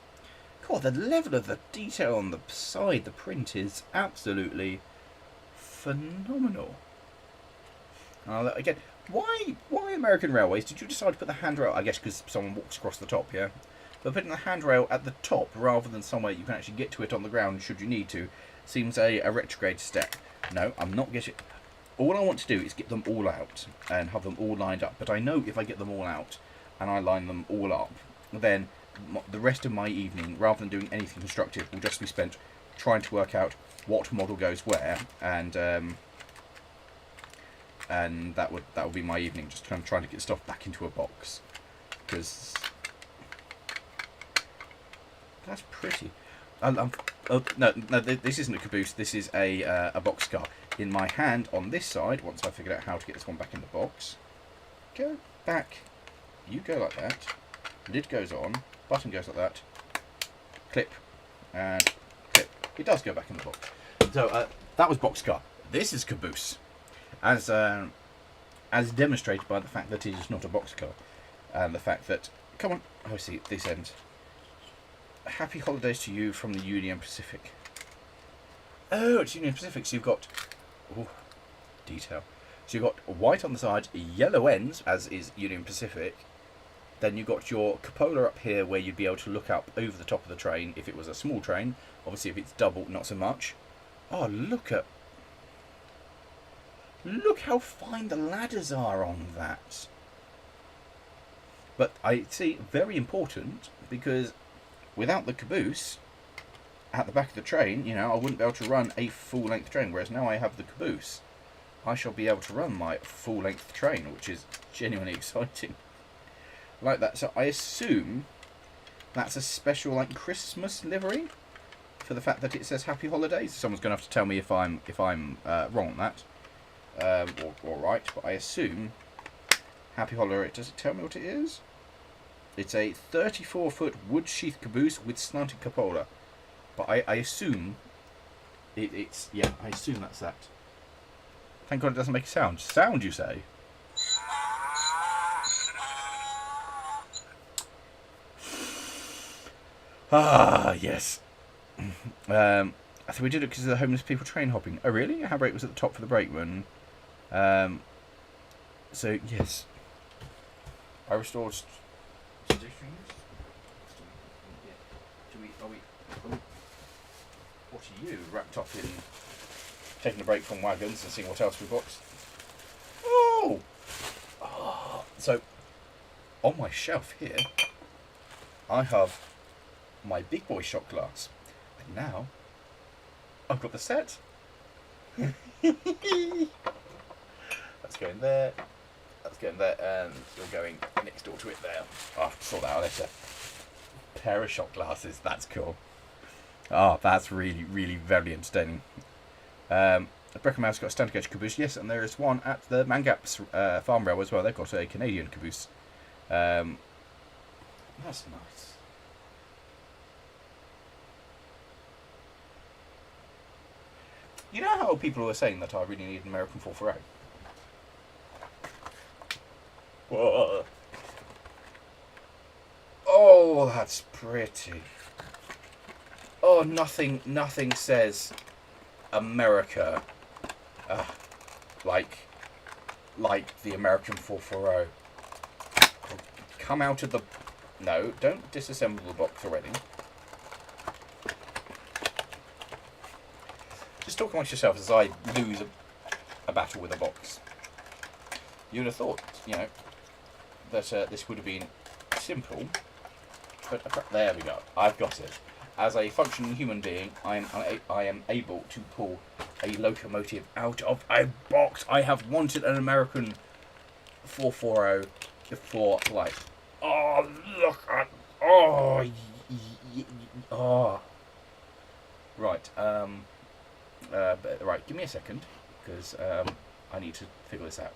God, the level of the detail on the side, the print is absolutely phenomenal. Again, Why American Railways? Did you decide to put the handrail? I guess because someone walks across the top, yeah. But putting the handrail at the top rather than somewhere you can actually get to it on the ground should you need to seems a retrograde step. No, I'm not getting. All I want to do is get them all out and have them all lined up. But I know if I get them all out and I line them all up, then the rest of my evening, rather than doing anything constructive, will just be spent trying to work out what model goes where, and that would be my evening, just kind of trying to get stuff back into a box, because that's pretty. No, this isn't a caboose. This is a boxcar. In my hand on this side, once I figured out how to get this one back in the box, go back. You go like that. Lid goes on. Button goes like that. Clip and clip. It does go back in the box. So that was boxcar. This is caboose, as demonstrated by the fact that it is not a boxcar, and the fact that, come on, oh, see this end. Happy holidays to you from the Union Pacific. Oh, it's Union Pacific. So you've got detail. So you've got white on the side, yellow ends, as is Union Pacific. Then you've got your cupola up here where you'd be able to look up over the top of the train if it was a small train. Obviously, if it's double, not so much. Oh, look how fine the ladders are on that. But I see, very important, because without the caboose at the back of the train, you know, I wouldn't be able to run a full-length train. Whereas now I have the caboose, I shall be able to run my full-length train, which is genuinely exciting. Like that. So I assume that's a special, like, Christmas livery for the fact that it says Happy Holidays. Someone's going to have to tell me if I'm wrong on that, or right. But I assume Happy Holiday. Does it tell me what it is? It's a 34-foot wood sheath caboose with slanted cupola. But I assume it's yeah. I assume that's that. Thank God it doesn't make a sound. Sound, you say? Ah, yes. I think we did it because of the homeless people train hopping. Oh, really? Our brake was at the top for the brakeman. So, yes. I restored... What are you, wrapped up in taking a break from wagons and seeing what else we've got? Oh! So, on my shelf here, I have my big boy shot glass. And now, I've got the set. That's going there. That's going there, and we're going next door to it there. I'll have to sort that out later. Pair of shot glasses, that's cool. Oh, that's really, really very entertaining. Brecon Mouse got a standard gauge caboose, yes, and there is one at the Mangap's farm rail as well. They've got a Canadian caboose. That's nice. You know how people were saying that I really need an American 440? Whoa. Oh, that's pretty. Oh, nothing says America like the American 440. Come out of the... No, don't disassemble the box already. Just talk amongst yourselves as I lose a battle with a box. You would have thought, you know, that this would have been simple, but there we go. I've got it. As a functioning human being, I am able to pull a locomotive out of a box. I have wanted an American 440 for like, oh look at, oh, oh. Right. Right. Give me a second, because I need to figure this out.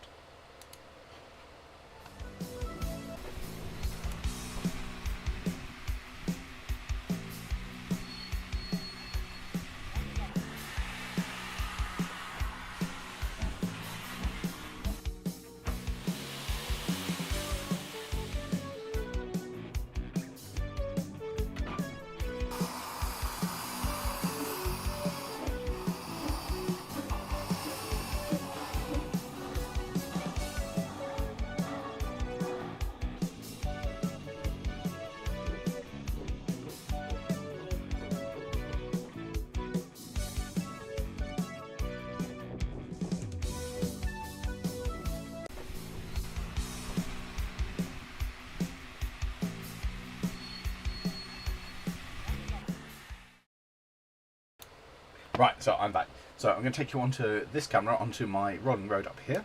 Right, so I'm back. So I'm going to take you onto this camera, onto my rolling road up here.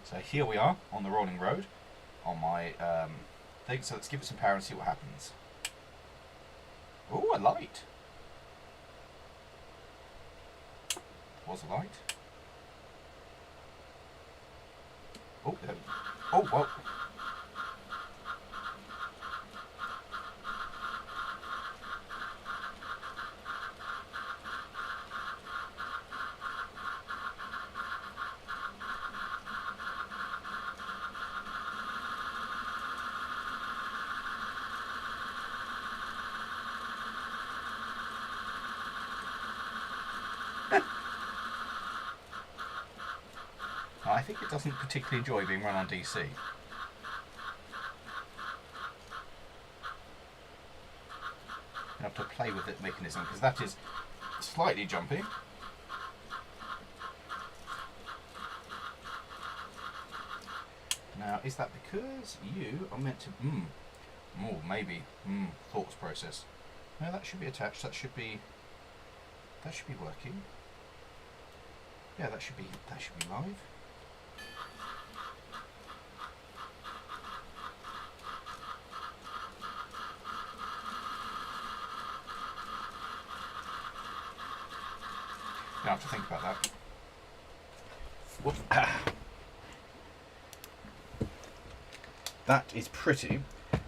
So here we are on the rolling road, on my thing. So let's give it some power and see what happens. Oh, a light. Was a light. Oh, there. Oh, whoa. I think it doesn't particularly enjoy being run on DC. You have to play with the mechanism because that is slightly jumpy. Now, is that because you are meant to... maybe. Thoughts process. No, that should be attached. That should be working. Yeah, that should be live. I have to think about that. Whoop. That is pretty.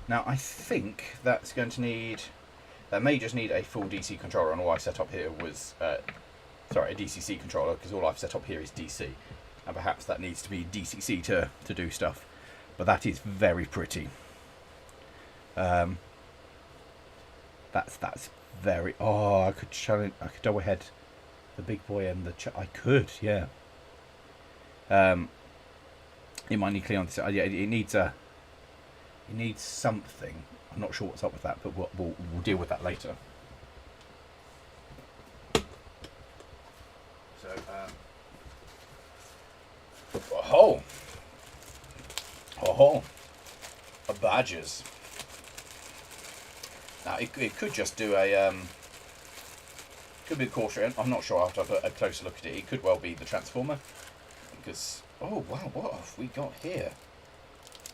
Now I think that's going to need... That may just need a full DC controller, and all I set up here was... a DCC controller, because all I've set up here is DC. And perhaps that needs to be DCC to do stuff. But that is very pretty. That's very... Oh, I could double head the big boy and the... I could, yeah. It might need clean on this. Yeah, it needs a... It needs something. I'm not sure what's up with that, but we'll deal with that later. So, a badges. Now it could just do a could be a caution. I'm not sure. I have to have a closer look at it. It could well be the transformer, because oh wow, what have we got here?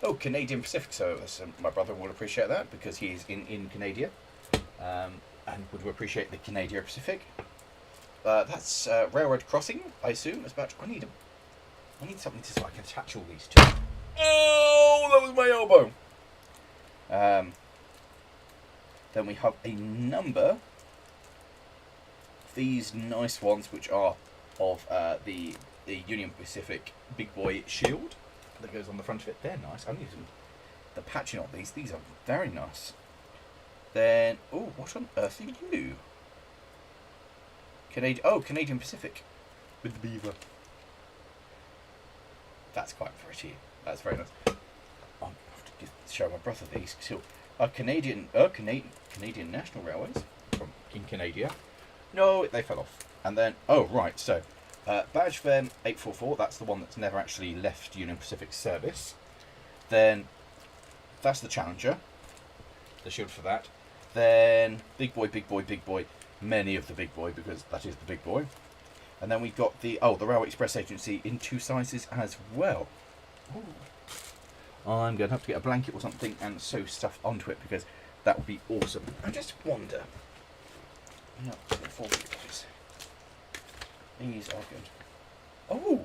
Oh, Canadian Pacific. So my brother will appreciate that because he's in Canada, and would appreciate the Canadian Pacific. That's railroad crossing, I assume. It's about. I need something so I can attach all these to. Oh, that was my elbow. Then we have a number of these nice ones, which are of the Union Pacific Big Boy shield that goes on the front of it. They're nice. I'm using the patching on these. These are very nice. Then, oh, what on earth are you? Canadian Pacific with the beaver. That's quite pretty. That's very nice. I'll have to show my brother these. So, Canadian National Railways in Canada. No, they fell off. And then, oh right, so Badge Ven 844. That's the one that's never actually left Union Pacific service. Then that's the Challenger. The shield for that. Then Big Boy, Big Boy, Big Boy. Many of the Big Boy, because that is the Big Boy. And then we've got the Railway Express Agency in 2 sizes as well. Ooh. I'm going to have to get a blanket or something and sew stuff onto it, because that would be awesome. I just wonder. No, these are good. Oh!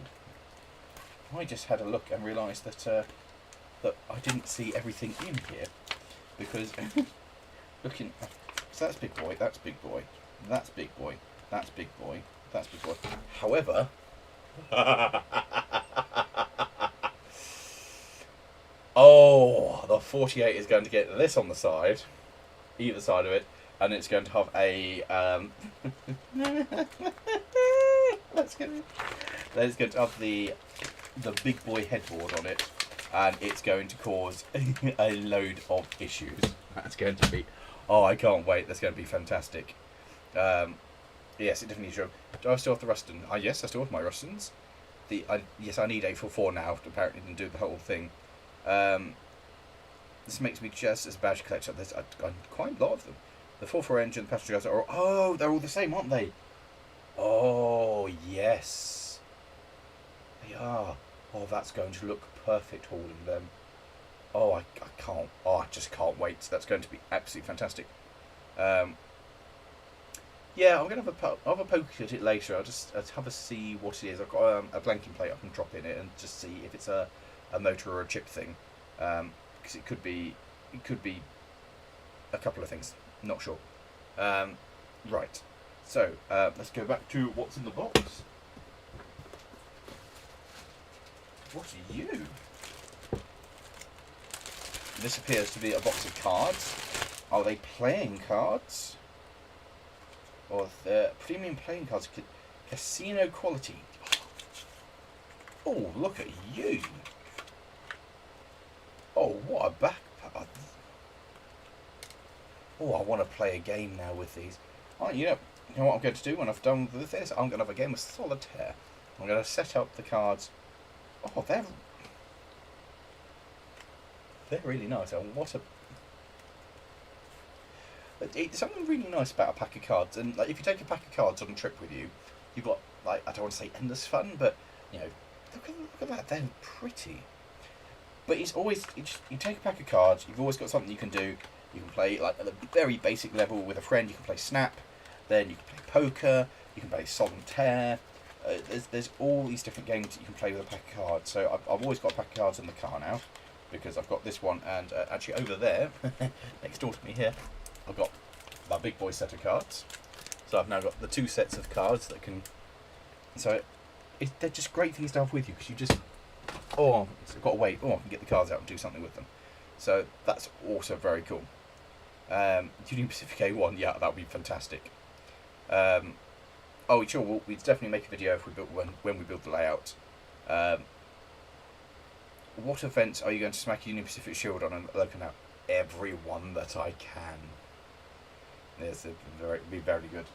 I just had a look and realised that that I didn't see everything in here, because looking. So that's Big Boy. That's Big Boy. That's Big Boy. That's Big Boy. That's Big Boy. However, oh, the 48 is going to get this on the side, either side of it, and it's going to have a that's going to have the Big Boy headboard on it, and it's going to cause a load of issues. That's going to be, oh, I can't wait. That's going to be fantastic. Yes, it definitely should. Do I still have the Ruston? Yes, I still have my Rustons. Yes, I need 844 now to apparently do the whole thing. This makes me just as a badge collector. There's quite a lot of them. The 4-4 engine, the passenger cars are they're all the same, aren't they? Oh, yes. They are. Oh, that's going to look perfect hauling them. Oh, I can't. Oh, I just can't wait. That's going to be absolutely fantastic. Yeah, I'm going to I'll have a poke at it later. I'll just have a see what it is. I've got a blanking plate I can drop in it and just see if it's a motor or a chip thing. Because it could be a couple of things. Not sure. Right. So, let's go back to what's in the box. What are you? This appears to be a box of cards. Are they playing cards? Or the premium playing cards, casino quality. Oh, look at you! Oh, what a backpack! Oh, I want to play a game now with these. Oh, you know what I'm going to do when I've done with this? I'm going to have a game of solitaire. I'm going to set up the cards. Oh, they're really nice. And what a... It's something really nice about a pack of cards. And like, if you take a pack of cards on a trip with you, you've got, like, I don't want to say endless fun, but, you know, look at that. They're pretty. But it's always... you take a pack of cards, you've always got something you can do. You can play, like, at a very basic level with a friend. You can play Snap. Then you can play poker. You can play solitaire. There's all these different games that you can play with a pack of cards. So I've always got a pack of cards in the car now, because I've got this one, and actually over there, next door to me here, I've got my big boy set of cards. So I've now got the 2 sets of cards that can... So they're just great things to have with you, because you just... Oh, I've got to wait. Oh, I can get the cards out and do something with them. So that's also very cool. Union Pacific A1, yeah, that would be fantastic. Oh, sure, we'll definitely make a video if we build when we build the layout. What events are you going to smack Union Pacific Shield on and open out? Every one that I can. Yes, it'd be very good.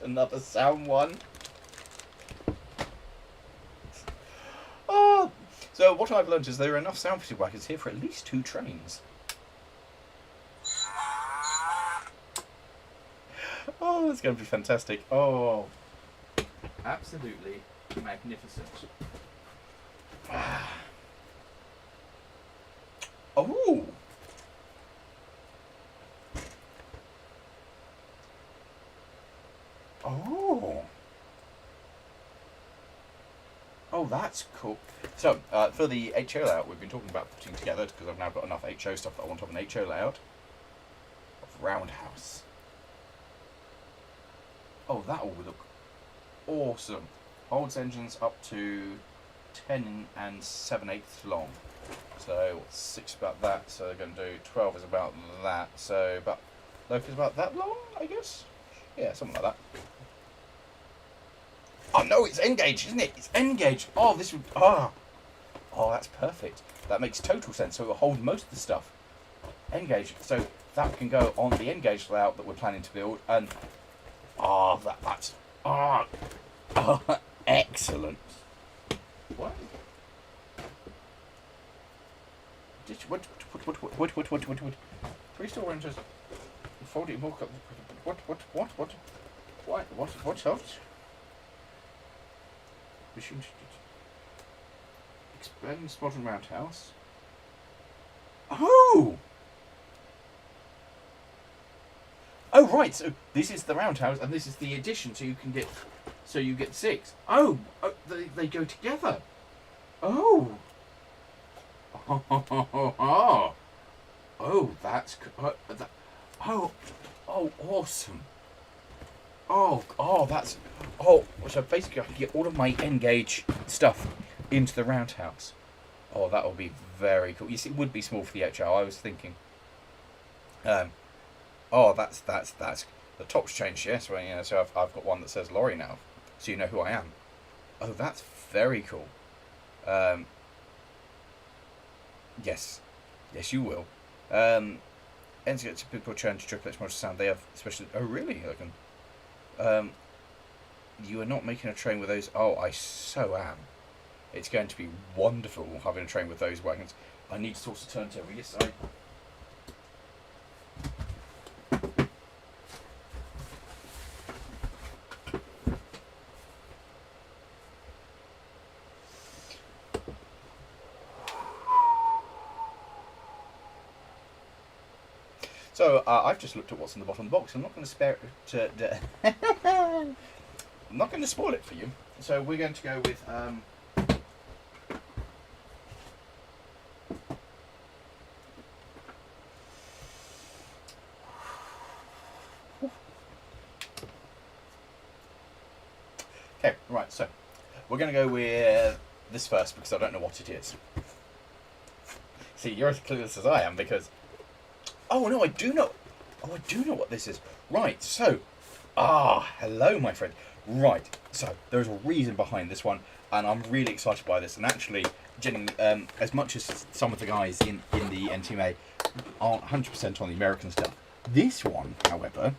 Another sound one. Oh, so what I've learned is there are enough sound fishing whackers here for at least 2 trains. Oh, that's going to be fantastic. Oh, absolutely magnificent. Oh! Oh! Oh, that's cool. So, for the HO layout we've been talking about putting together, because I've now got enough HO stuff that I want on an HO layout, of Roundhouse. Oh, that will look awesome. Holds engines up to 10 and 7/8 long. So, what's 6 about that? So they're going to do 12 is about that. So, about Loco's about that long, I guess? Yeah, something like that. Oh no, it's N-gauge, isn't it? It's N-gauge. Oh, this would... Oh, that's perfect. That makes total sense. So it will hold most of the stuff. N-gauge. So that can go on the N-gauge layout that we're planning to build. And... Oh, that's... Oh, excellent. What? What? 3-store renters. 40 more... What else? Expanding Squadron Roundhouse. Oh! Oh, right, so this is the Roundhouse, and this is the addition, so you can get... So you get 6. Oh! They go together. Oh! Oh, that's... Oh, awesome. Oh, that's... Oh, so basically I can get all of my N-gauge stuff into the Roundhouse. Oh, that would be very cool. Yes, it would be small for the HL, I was thinking. Oh, that's... The top's changed, yes. Well, you know, so I've got one that says Lawrie now, so you know who I am. Oh, that's very cool. Yes, you will. Ends people turn to triple H motor sound. They have especially... Oh, really? You are not making a train with those... Oh, I so am. It's going to be wonderful having a train with those wagons. I need to sort of turn over. Yes, I. So I've just looked at what's in the bottom of the box. I'm not going to spare it. I'm not going to spoil it for you. So we're going to go with. Okay, right. So we're going to go with this first because I don't know what it is. See, you're as clueless as I am because. Oh no, I do know. Oh, I do know what this is. Right. So, hello, my friend. Right. So there's a reason behind this one, and I'm really excited by this. And actually, Jenny, as much as some of the guys in the NTMA aren't 100% on the American stuff, this one, however,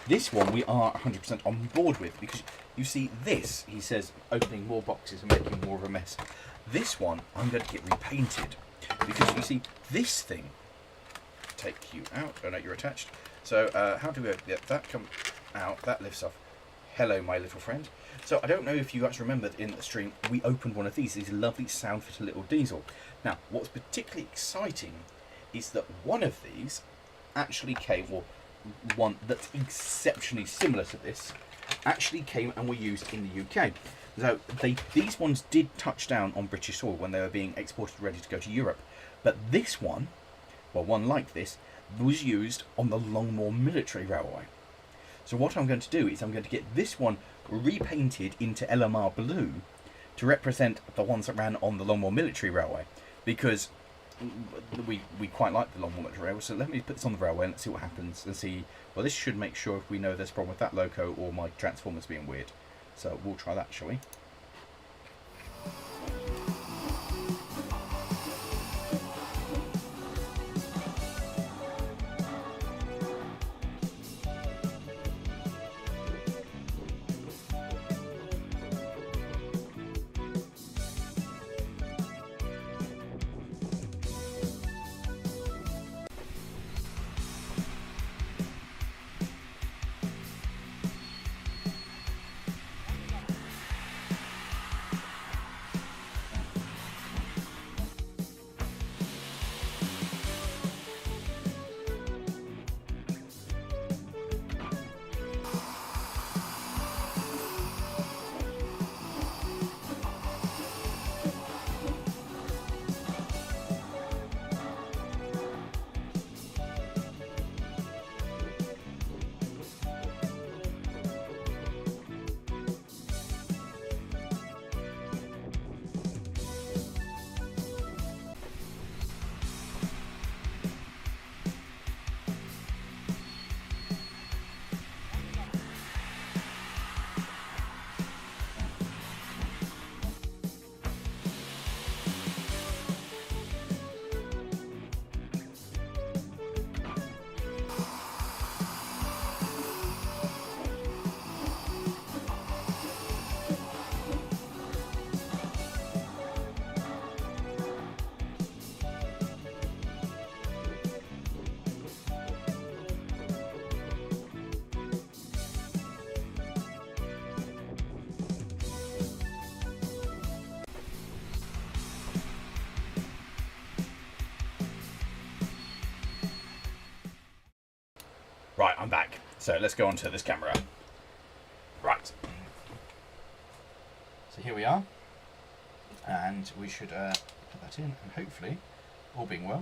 we are 100% on board with because you see this. He says opening more boxes and making more of a mess. This one I'm going to get repainted because you see this thing. Take you out. Oh no, you're attached. So how do we get that come out? That lifts off. Hello, my little friend. So I don't know if you guys remembered in the stream, we opened one of these lovely Soundfitter little diesel. Now, what's particularly exciting is that one of these actually came, or one that's exceptionally similar to this, actually came and were used in the UK. So these ones did touch down on British soil when they were being exported ready to go to Europe. But this one, well, one like this, was used on the Longmoor Military Railway. So what I'm going to do is I'm going to get this one repainted into LMR blue to represent the ones that ran on the Longmoor Military Railway, because we quite like the Longmoor Military Railway. So let me put this on the railway and let's see what happens and see. Well, this should make sure if we know there's a problem with that loco or my transformers being weird. So we'll try that, shall we? Right, I'm back. So let's go on to this camera. Right. So here we are. And we should put that in, and hopefully, all being well,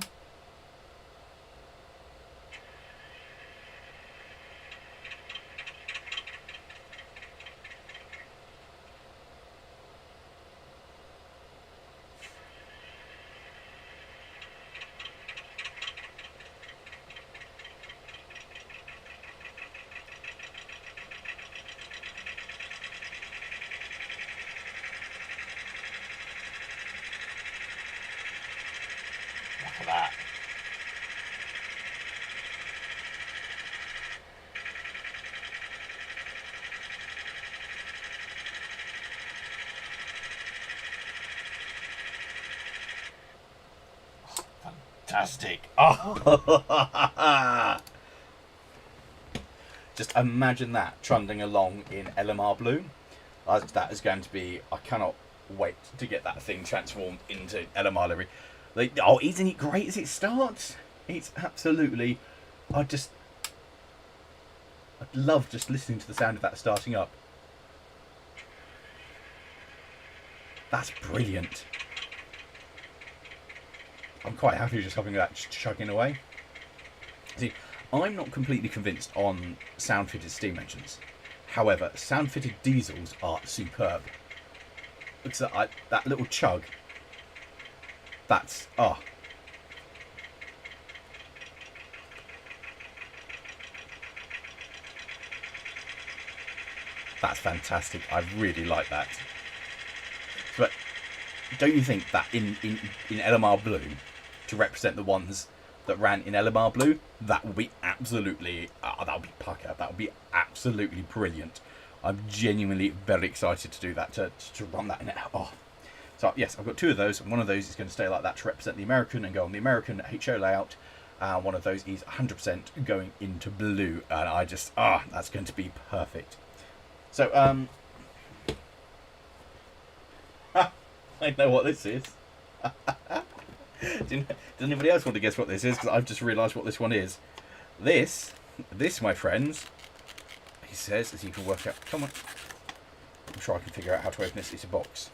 look at that. fantastic. Oh. Just imagine that trundling along in LMR blue. That is going to be... I cannot wait to get that thing transformed into LMR livery. Like, oh, isn't it great as it starts? It's absolutely... I'd love just listening to the sound of that starting up. That's brilliant. I'm quite happy just having that chugging away. See, I'm not completely convinced on sound-fitted steam engines. However, sound-fitted diesels are superb. Because that little chug, that's... oh. That's fantastic. I really like that. But don't you think that in LMR blue, to represent the ones that ran in LMR blue, that would be absolutely... that would be pucker. That would be absolutely brilliant. I'm genuinely very excited to do that, to run that in it. Oh. So, yes, I've got two of those. One of those is going to stay like that to represent the American and go on the American HO layout. One of those is 100% going into blue. And I just... that's going to be perfect. So, I know what this is. Does anybody else want to guess what this is? Because I've just realised what this one is. This, my friends, he says, as you can work out... Come on. I'm sure I can figure out how to open this. It's a box.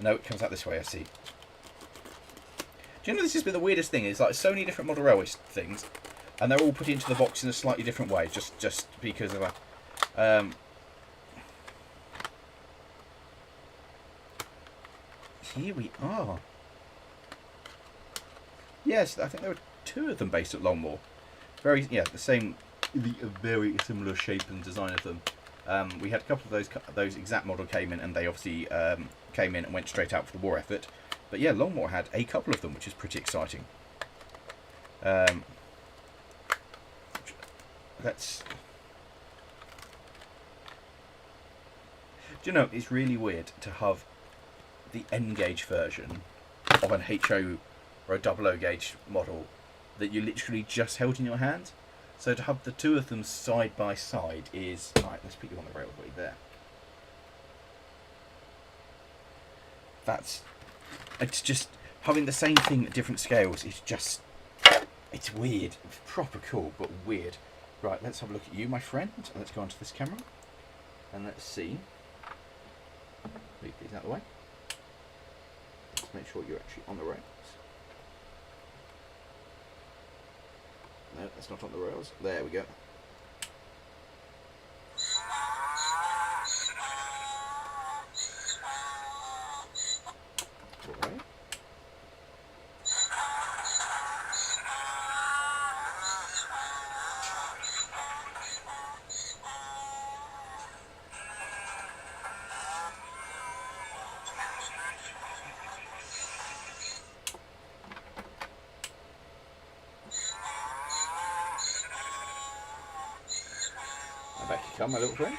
No, it comes out this way, I see. Do you know this has been the weirdest thing? It's like so many different model railway things, and they're all put into the box in a slightly different way, just because of a... Here we are. Yes, I think there were two of them based at Longmore. Very similar shape and design of them. We had a couple of those exact model came in, and they obviously came in and went straight out for the war effort. But yeah, Longmore had a couple of them, which is pretty exciting. Let's... Do you know, it's really weird to have the N gauge version of an HO or a 00 gauge model that you literally just held in your hand. So to have the two of them side by side is... Alright, let's put you on the railway there. It's just... Having the same thing at different scales is just... It's weird. It's proper cool, but weird. Right, let's have a look at you, my friend. Let's go onto this camera. And let's see. Move these out of the way. Let's make sure you're actually on the rails. No, that's not on the rails. There we go. Right. Back you come, my little friend.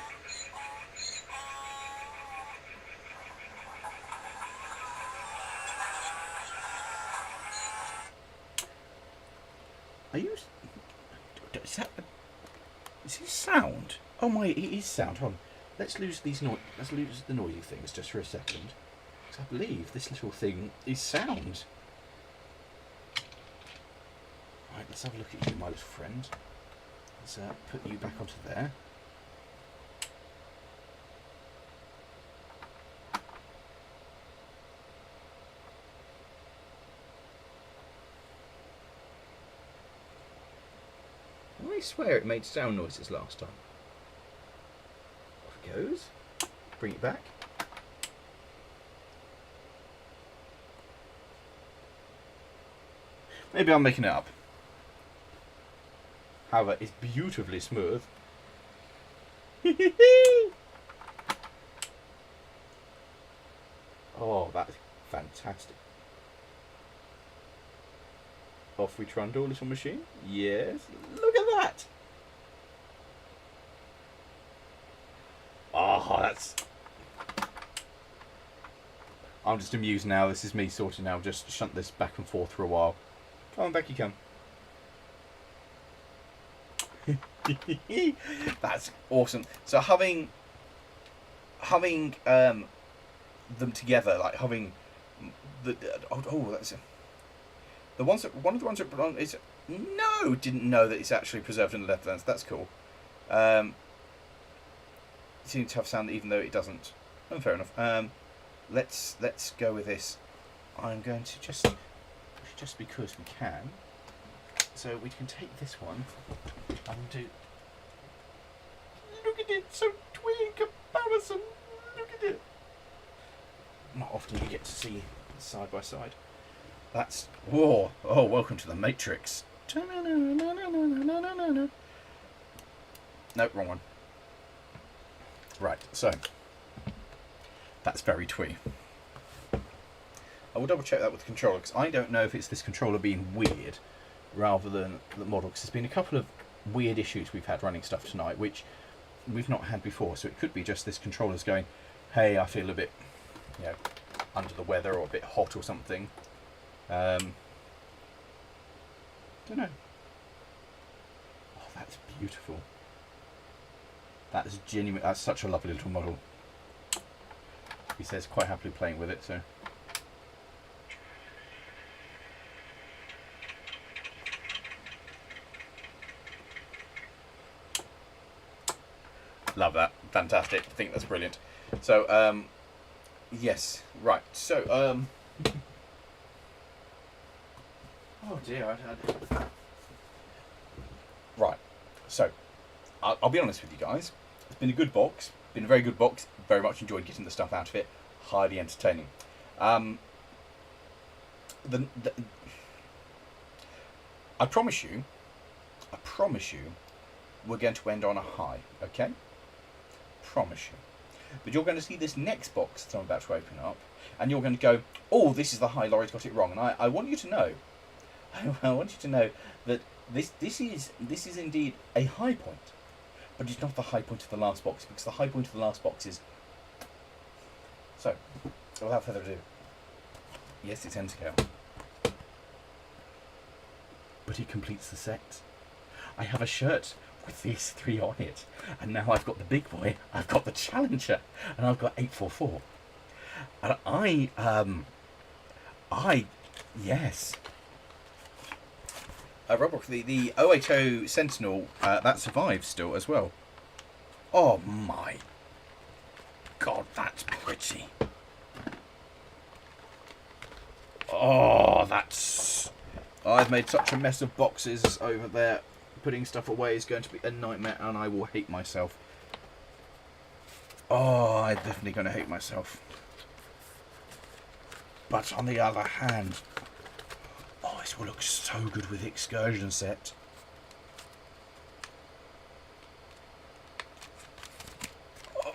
Are you... Is this sound? Oh my, it is sound. Hold on. Let's lose these let's lose the noisy things just for a second. Because I believe this little thing is sound. Right, let's have a look at you, my little friend. Let's put you back onto there. I swear it made sound noises last time. Off it goes. Bring it back. Maybe I'm making it up. However, it's beautifully smooth. Oh, that's fantastic. Off we trundle, little machine. Yes, look at that. Oh, that's... I'm just amused now. This is me sorting out. Just shunt this back and forth for a while. Oh, and back you come. That's awesome. So having them together, like having the that's the ones that one of the ones that belong is no didn't know that it's actually preserved in the Netherlands. That's cool. It seems to have sound even though it doesn't. Oh, fair enough. Let's go with this. I'm going to just because we can. So we can take this one and do. Look at it, so twin comparison. Look at it. Not often you get to see side by side. That's welcome to the Matrix. No, wrong one. Right, so that's very twee. I will double check that with the controller because I don't know if it's this controller being weird rather than the model, because there's been a couple of weird issues we've had running stuff tonight which we've not had before, so it could be just this controller's going, hey, I feel a bit, under the weather or a bit hot or something. Don't know. Oh, that's beautiful. That's genuine. That's such a lovely little model. He says quite happily playing with it, so. Love that. Fantastic. I think that's brilliant. So, yes. Right. So, oh dear. Right. So, I'll be honest with you guys. It's been a good box. Been a very good box. Very much enjoyed getting the stuff out of it. Highly entertaining. I promise you, we're going to end on a high. Okay? Promise you. But you're going to see this next box that I'm about to open up, and you're going to go, oh, this is the high, Laurie's got it wrong. And I want you to know, I want you to know that this is indeed a high point, but it's not the high point of the last box, because the high point of the last box is... So, without further ado, yes, it's N scale, but it completes the set. I have a shirt with these three on it, and now I've got the big boy, I've got the Challenger, and I've got 844, and yes, Roblox, the 080 Sentinel, that survives still as well. Oh my god, that's pretty. Oh, that's... I've made such a mess of boxes over there. Putting stuff away is going to be a nightmare, and I will hate myself. Oh, I'm definitely going to hate myself. But on the other hand, oh, this will look so good with the excursion set.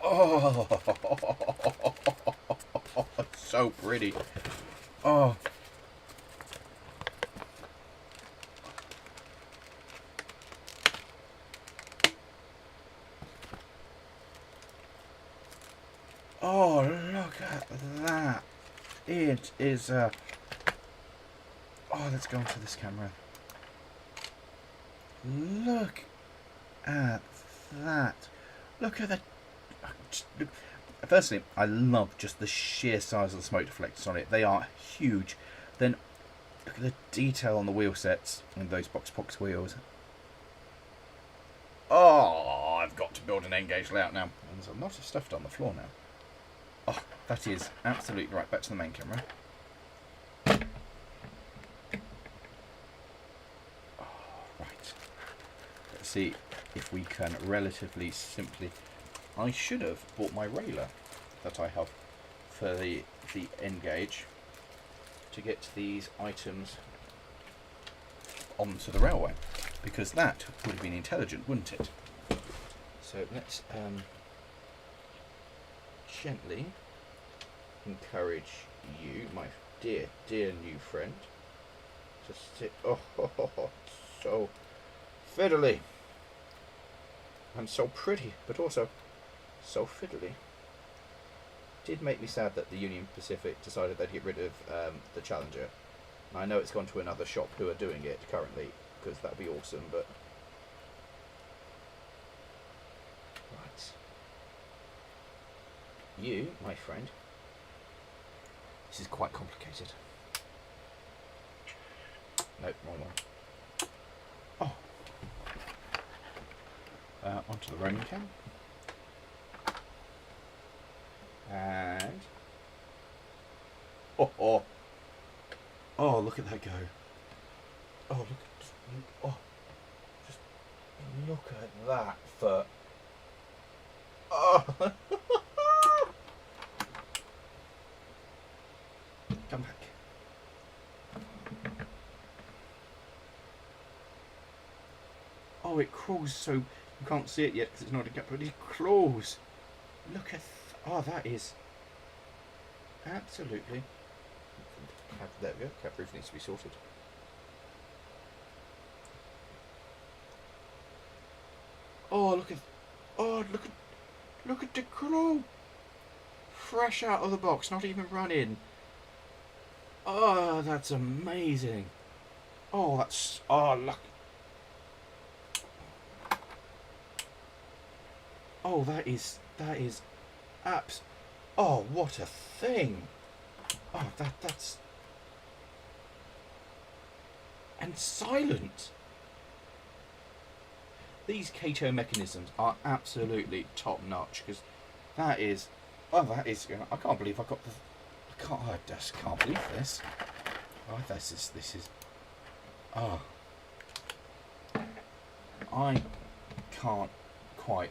Oh, so pretty. Oh. Oh, look at that. It is oh, let's go into this camera. Look at that. Look at the... Firstly, I love just the sheer size of the smoke deflectors on it. They are huge. Then, look at the detail on the wheel sets and those box wheels. Oh, I've got to build an N-gauge layout now. And there's a lot of stuff on the floor now. Oh, that is absolutely right. Back to the main camera. Oh, right. Let's see if we can relatively simply... I should have bought my railer that I have for the N-gauge to get these items onto the railway, because that would have been intelligent, wouldn't it? So let's gently encourage you, my dear new friend, to sit. Oh, so fiddly and so pretty, but also so fiddly. Did make me sad that the Union Pacific decided they'd get rid of the Challenger, I know it's gone to another shop who are doing it currently, because that'd be awesome, but... Right. You, my friend... This is quite complicated. Nope, wrong one. Oh. Onto the roaming cam. And... Oh, look at that go. Oh, look at... Oh, just look at that for... Oh! Come back. Oh, it crawls so... You can't see it yet because it's not a gap, but it crawls. Look at... Oh, that is... Absolutely... There we go, cab roof needs to be sorted. Oh, look at the crawl! Fresh out of the box, not even running. Oh, that's amazing. Oh, that's... Oh, look. Oh, that is abs... Oh, what a thing. Oh, that's... And silent. These Kato mechanisms are absolutely top notch, because that is... Oh, that is... I can't believe I got the... I just can't believe this. Oh, this is... Oh. I can't quite...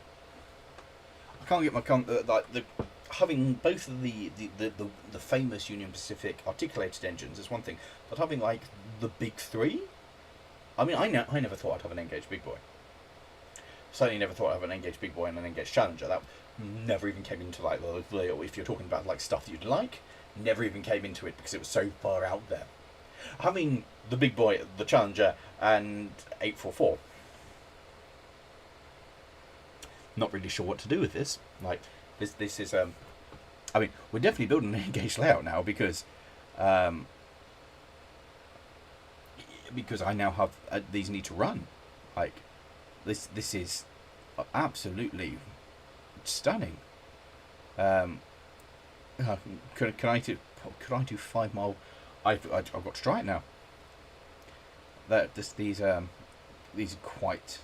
I can't get my... like, the... Having both of the famous Union Pacific articulated engines is one thing, but having like the big three, I mean, I never thought I'd have an N-gauge big boy. Certainly never thought I'd have an N-gauge big boy and an N-gauge Challenger. That never even came into like if you're talking about like stuff that you'd like, never even came into it because it was so far out there. Having the big boy, the Challenger, and 844. Not really sure what to do with this. Like. This is I mean, we're definitely building an N-gauge layout now because I now have these need to run. Like this is absolutely stunning. Can I do 5 mile? I've got to try it now. These are quite.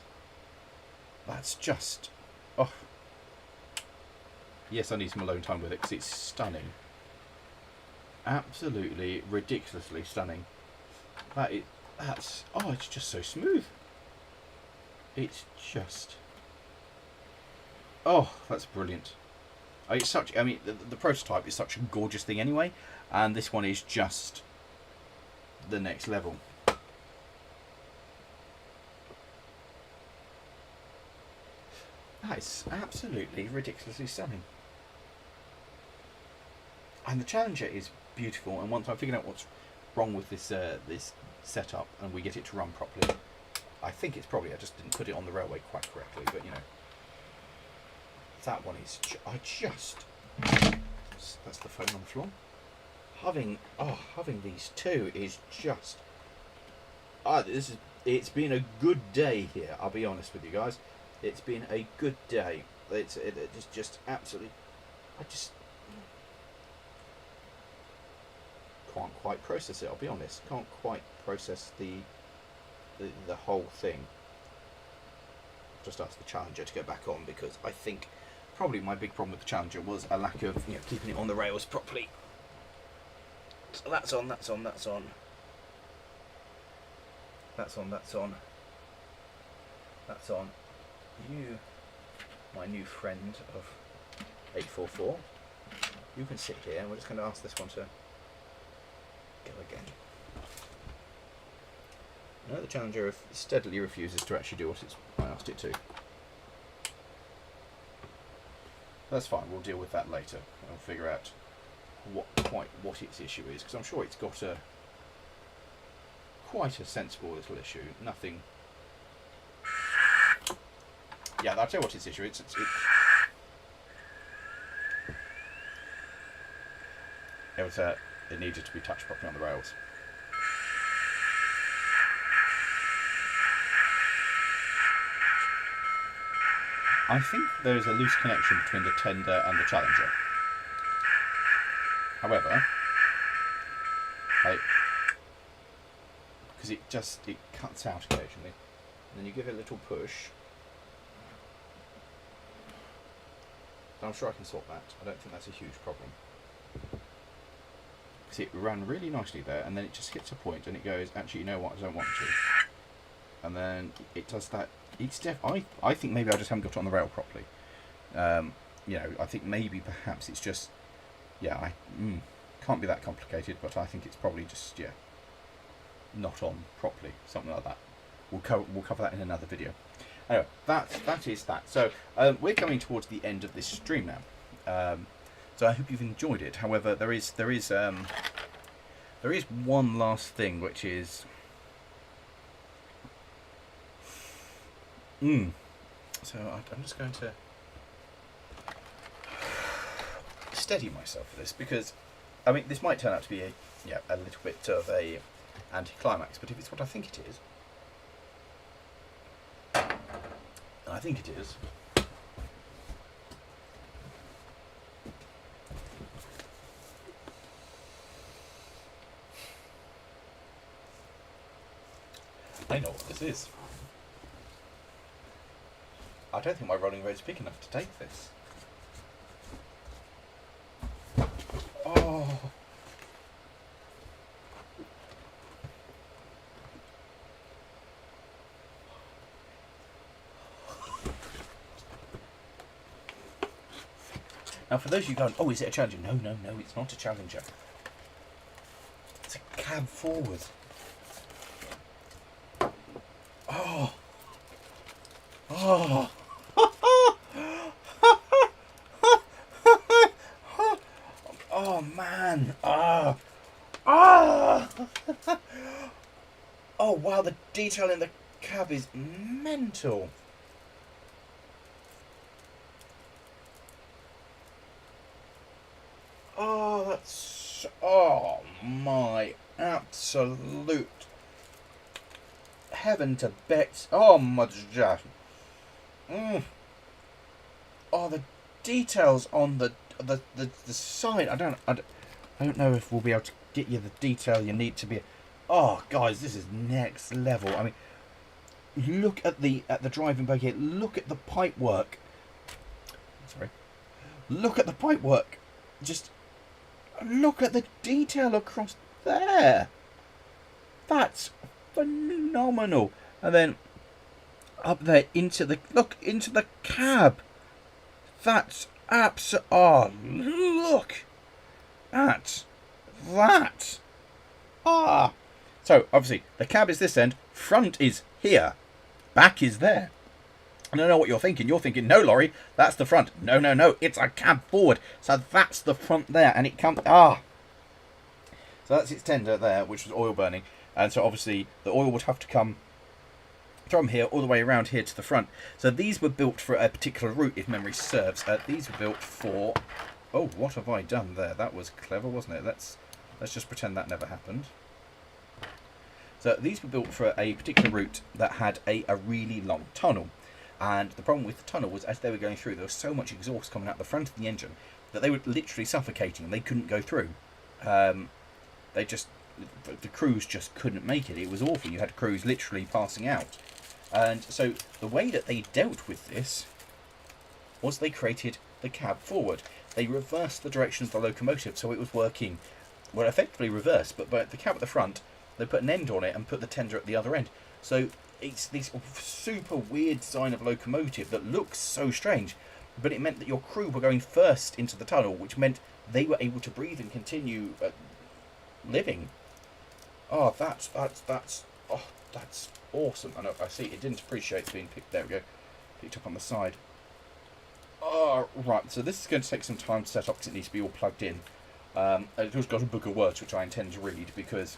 That's just yes, I need some alone time with it because it's stunning. Absolutely ridiculously stunning. That's it's just so smooth. It's just... Oh, that's brilliant. It's such... I mean, the prototype is such a gorgeous thing anyway, and this one is just the next level. That is absolutely ridiculously stunning. And the Challenger is beautiful, and once I figured out what's wrong with this this setup and we get it to run properly, I think it's probably I just didn't put it on the railway quite correctly, but you know, that one is that's the phone on the floor. Having these two is just it's been a good day here. I'll be honest with you guys, it's been a good day. It's just absolutely. I just can't quite process it. I'll be honest. Can't quite process the whole thing. Just asked the Challenger to go back on because I think probably my big problem with the Challenger was a lack of keeping it on the rails properly. So that's on. That's on. That's on. That's on. That's on. That's on. You, my new friend of 844, you can sit here and we're just going to ask this one to go again. No, the Challenger steadily refuses to actually do what I asked it to. That's fine, we'll deal with that later. I'll figure out what its issue is, because I'm sure it's got quite a sensible little issue. Nothing... Yeah, I'll tell you what its issue is. It needed to be touched properly on the rails. I think there is a loose connection between the tender and the Challenger. However, because it cuts out occasionally. And then you give it a little push. I'm sure I can sort that. I don't think that's a huge problem. Because it ran really nicely there, and then it just hits a point, and it goes, actually, you know what, I don't want to. And then it does that. I think maybe I just haven't got it on the rail properly. I think maybe perhaps it's just, can't be that complicated, but I think it's probably just, not on properly, something like that. We'll cover that in another video. Anyway, that is that. So we're coming towards the end of this stream now. So I hope you've enjoyed it. However, there is one last thing, which is So I'm just going to steady myself for this, because I mean this might turn out to be a little bit of a anticlimax, but if it's what I think it is, and I think it is, I know what this is. I don't think my rolling rate's big enough to take this. Oh. Now, for those of you going, oh, is it a Challenger? No, it's not a Challenger. It's a cab forward. Oh. Oh. Oh, man. Ah. Ah. Oh, wow, the detail in the cab is mental. Oh, that's... Oh, my absolute... heaven to bits. Oh, my gosh. Oh, the details on the side. I don't know if we'll be able to get you the detail you need to be... Oh, guys, this is next level. I mean, look at the driving back here. Look at the pipe work. Sorry. Look at the pipe work. Just look at the detail across there. That's phenomenal. And then up there into the cab. That's oh, look at that. Ah. So obviously the cab is this end, front is here, back is there. I don't know what you're thinking. You're thinking, no, Lawrie, that's the front. No, it's a cab forward. So that's the front there, and it comes... So that's its tender there, which was oil burning. And so obviously the oil would have to come from here all the way around here to the front. So these were built for a particular route, if memory serves. These were built for... Oh, what have I done there? That was clever, wasn't it? Let's just pretend that never happened. So these were built for a particular route that had a really long tunnel. And the problem with the tunnel was, as they were going through, there was so much exhaust coming out the front of the engine that they were literally suffocating and they couldn't go through. The crews just couldn't make it. It was awful. You had crews literally passing out. And so the way that they dealt with this was they created the cab forward. They reversed the direction of the locomotive, so it was working, well, effectively reversed, but by the cab at the front, they put an end on it and put the tender at the other end. So it's this super weird design of locomotive that looks so strange, but it meant that your crew were going first into the tunnel, which meant they were able to breathe and continue living. Oh, that's awesome. I know, I see it didn't appreciate being picked. There we go, picked up on the side. Oh, right. So this is going to take some time to set up because it needs to be all plugged in. It's also got a book of words which I intend to read because.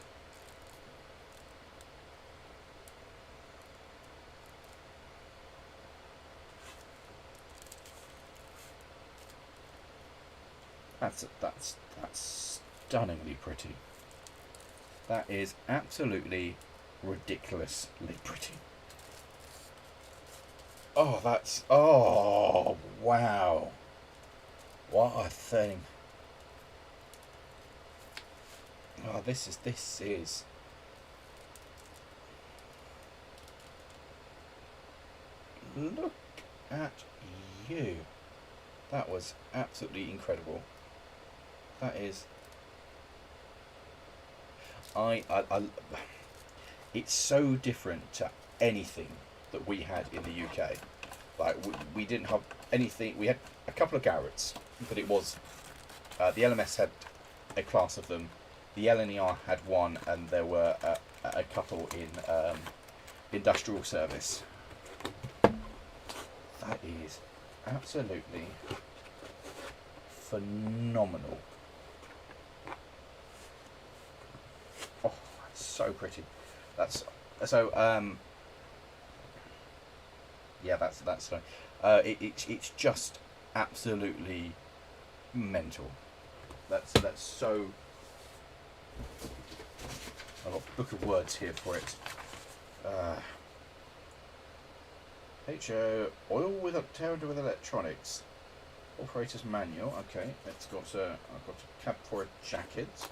That's stunningly pretty. That is absolutely ridiculously pretty. Oh, that's... Oh, wow. What a thing. Oh, this is... Look at you. That was absolutely incredible. That is... I it's so different to anything that we had in the UK. Like, we didn't have anything... We had a couple of Garretts, but it was... the LMS had a class of them. The LNER had one, and there were a couple in industrial service. That is absolutely phenomenal. Oh, that's so pretty. That's so. Yeah, that's fine. It's just absolutely mental. That's so. I've got a book of words here for it. HO oil turned with electronics. Operator's manual. Okay, it's got I've got a cab for a jacket.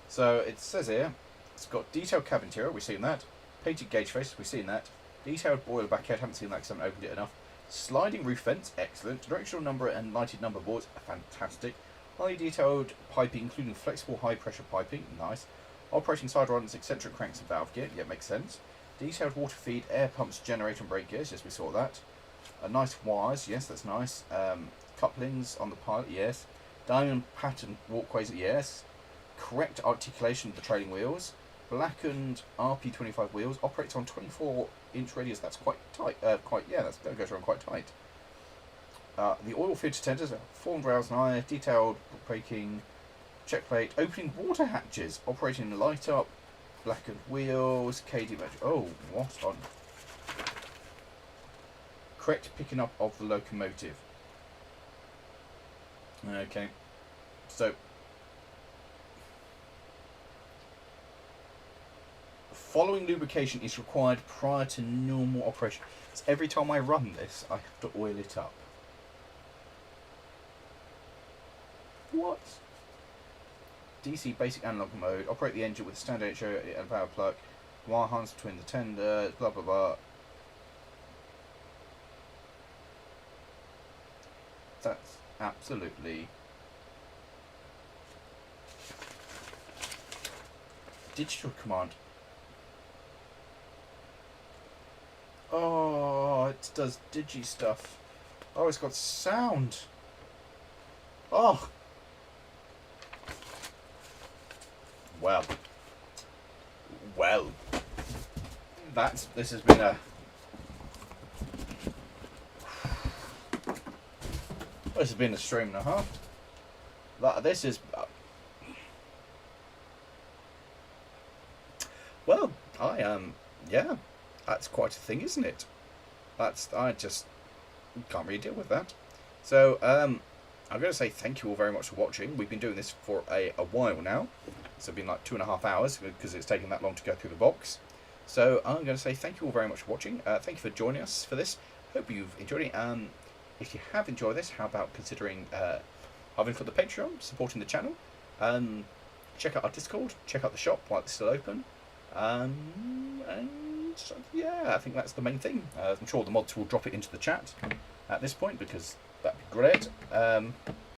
So it says here, it's got detailed cab interior. We've seen that. Painted gauge face. We've seen that. Detailed boiler backhead. Haven't seen that because I haven't opened it enough. Sliding roof vents. Excellent. Directional number and lighted number boards. Fantastic. Highly detailed piping, including flexible high pressure piping. Nice. Operating side runs, eccentric cranks and valve gear. Yeah, makes sense. Detailed water feed, air pumps, generator and brake gears. Yes, we saw that. Nice wires. Yes, that's nice. Couplings on the pilot. Yes. Diamond pattern walkways. Yes. Correct articulation of the trailing wheels. Blackened RP25 wheels. Operates on 24-inch radius. That's quite tight. That goes around quite tight. The oil filter tenders. Formed rails and eye. Detailed braking. Check plate. Opening water hatches. Operating light up. Blackened wheels. KD measure. Oh, what on? Correct picking up of the locomotive. Okay. So, following lubrication is required prior to normal operation. So every time I run this, I have to oil it up. What? DC basic analog mode. Operate the engine with standard HO and power plug. Wire harness between the tenders. Blah blah blah. That's absolutely... Digital command. Oh, it does digi stuff. Oh, it's got sound. Oh. Well. This has been a... This has been a stream and a half. This is... Well, yeah, that's quite a thing, isn't it? I just can't really deal with that. So, I'm going to say thank you all very much for watching. We've been doing this for a while now. So it's been like 2.5 hours because it's taken that long to go through the box. So I'm going to say thank you all very much for watching. Thank you for joining us for this. Hope you've enjoyed it. If you have enjoyed this, how about considering having for the Patreon, supporting the channel. Check out our Discord. Check out the shop while it's still open. And yeah, I think that's the main thing. I'm sure the mods will drop it into the chat at this point because that'd be great.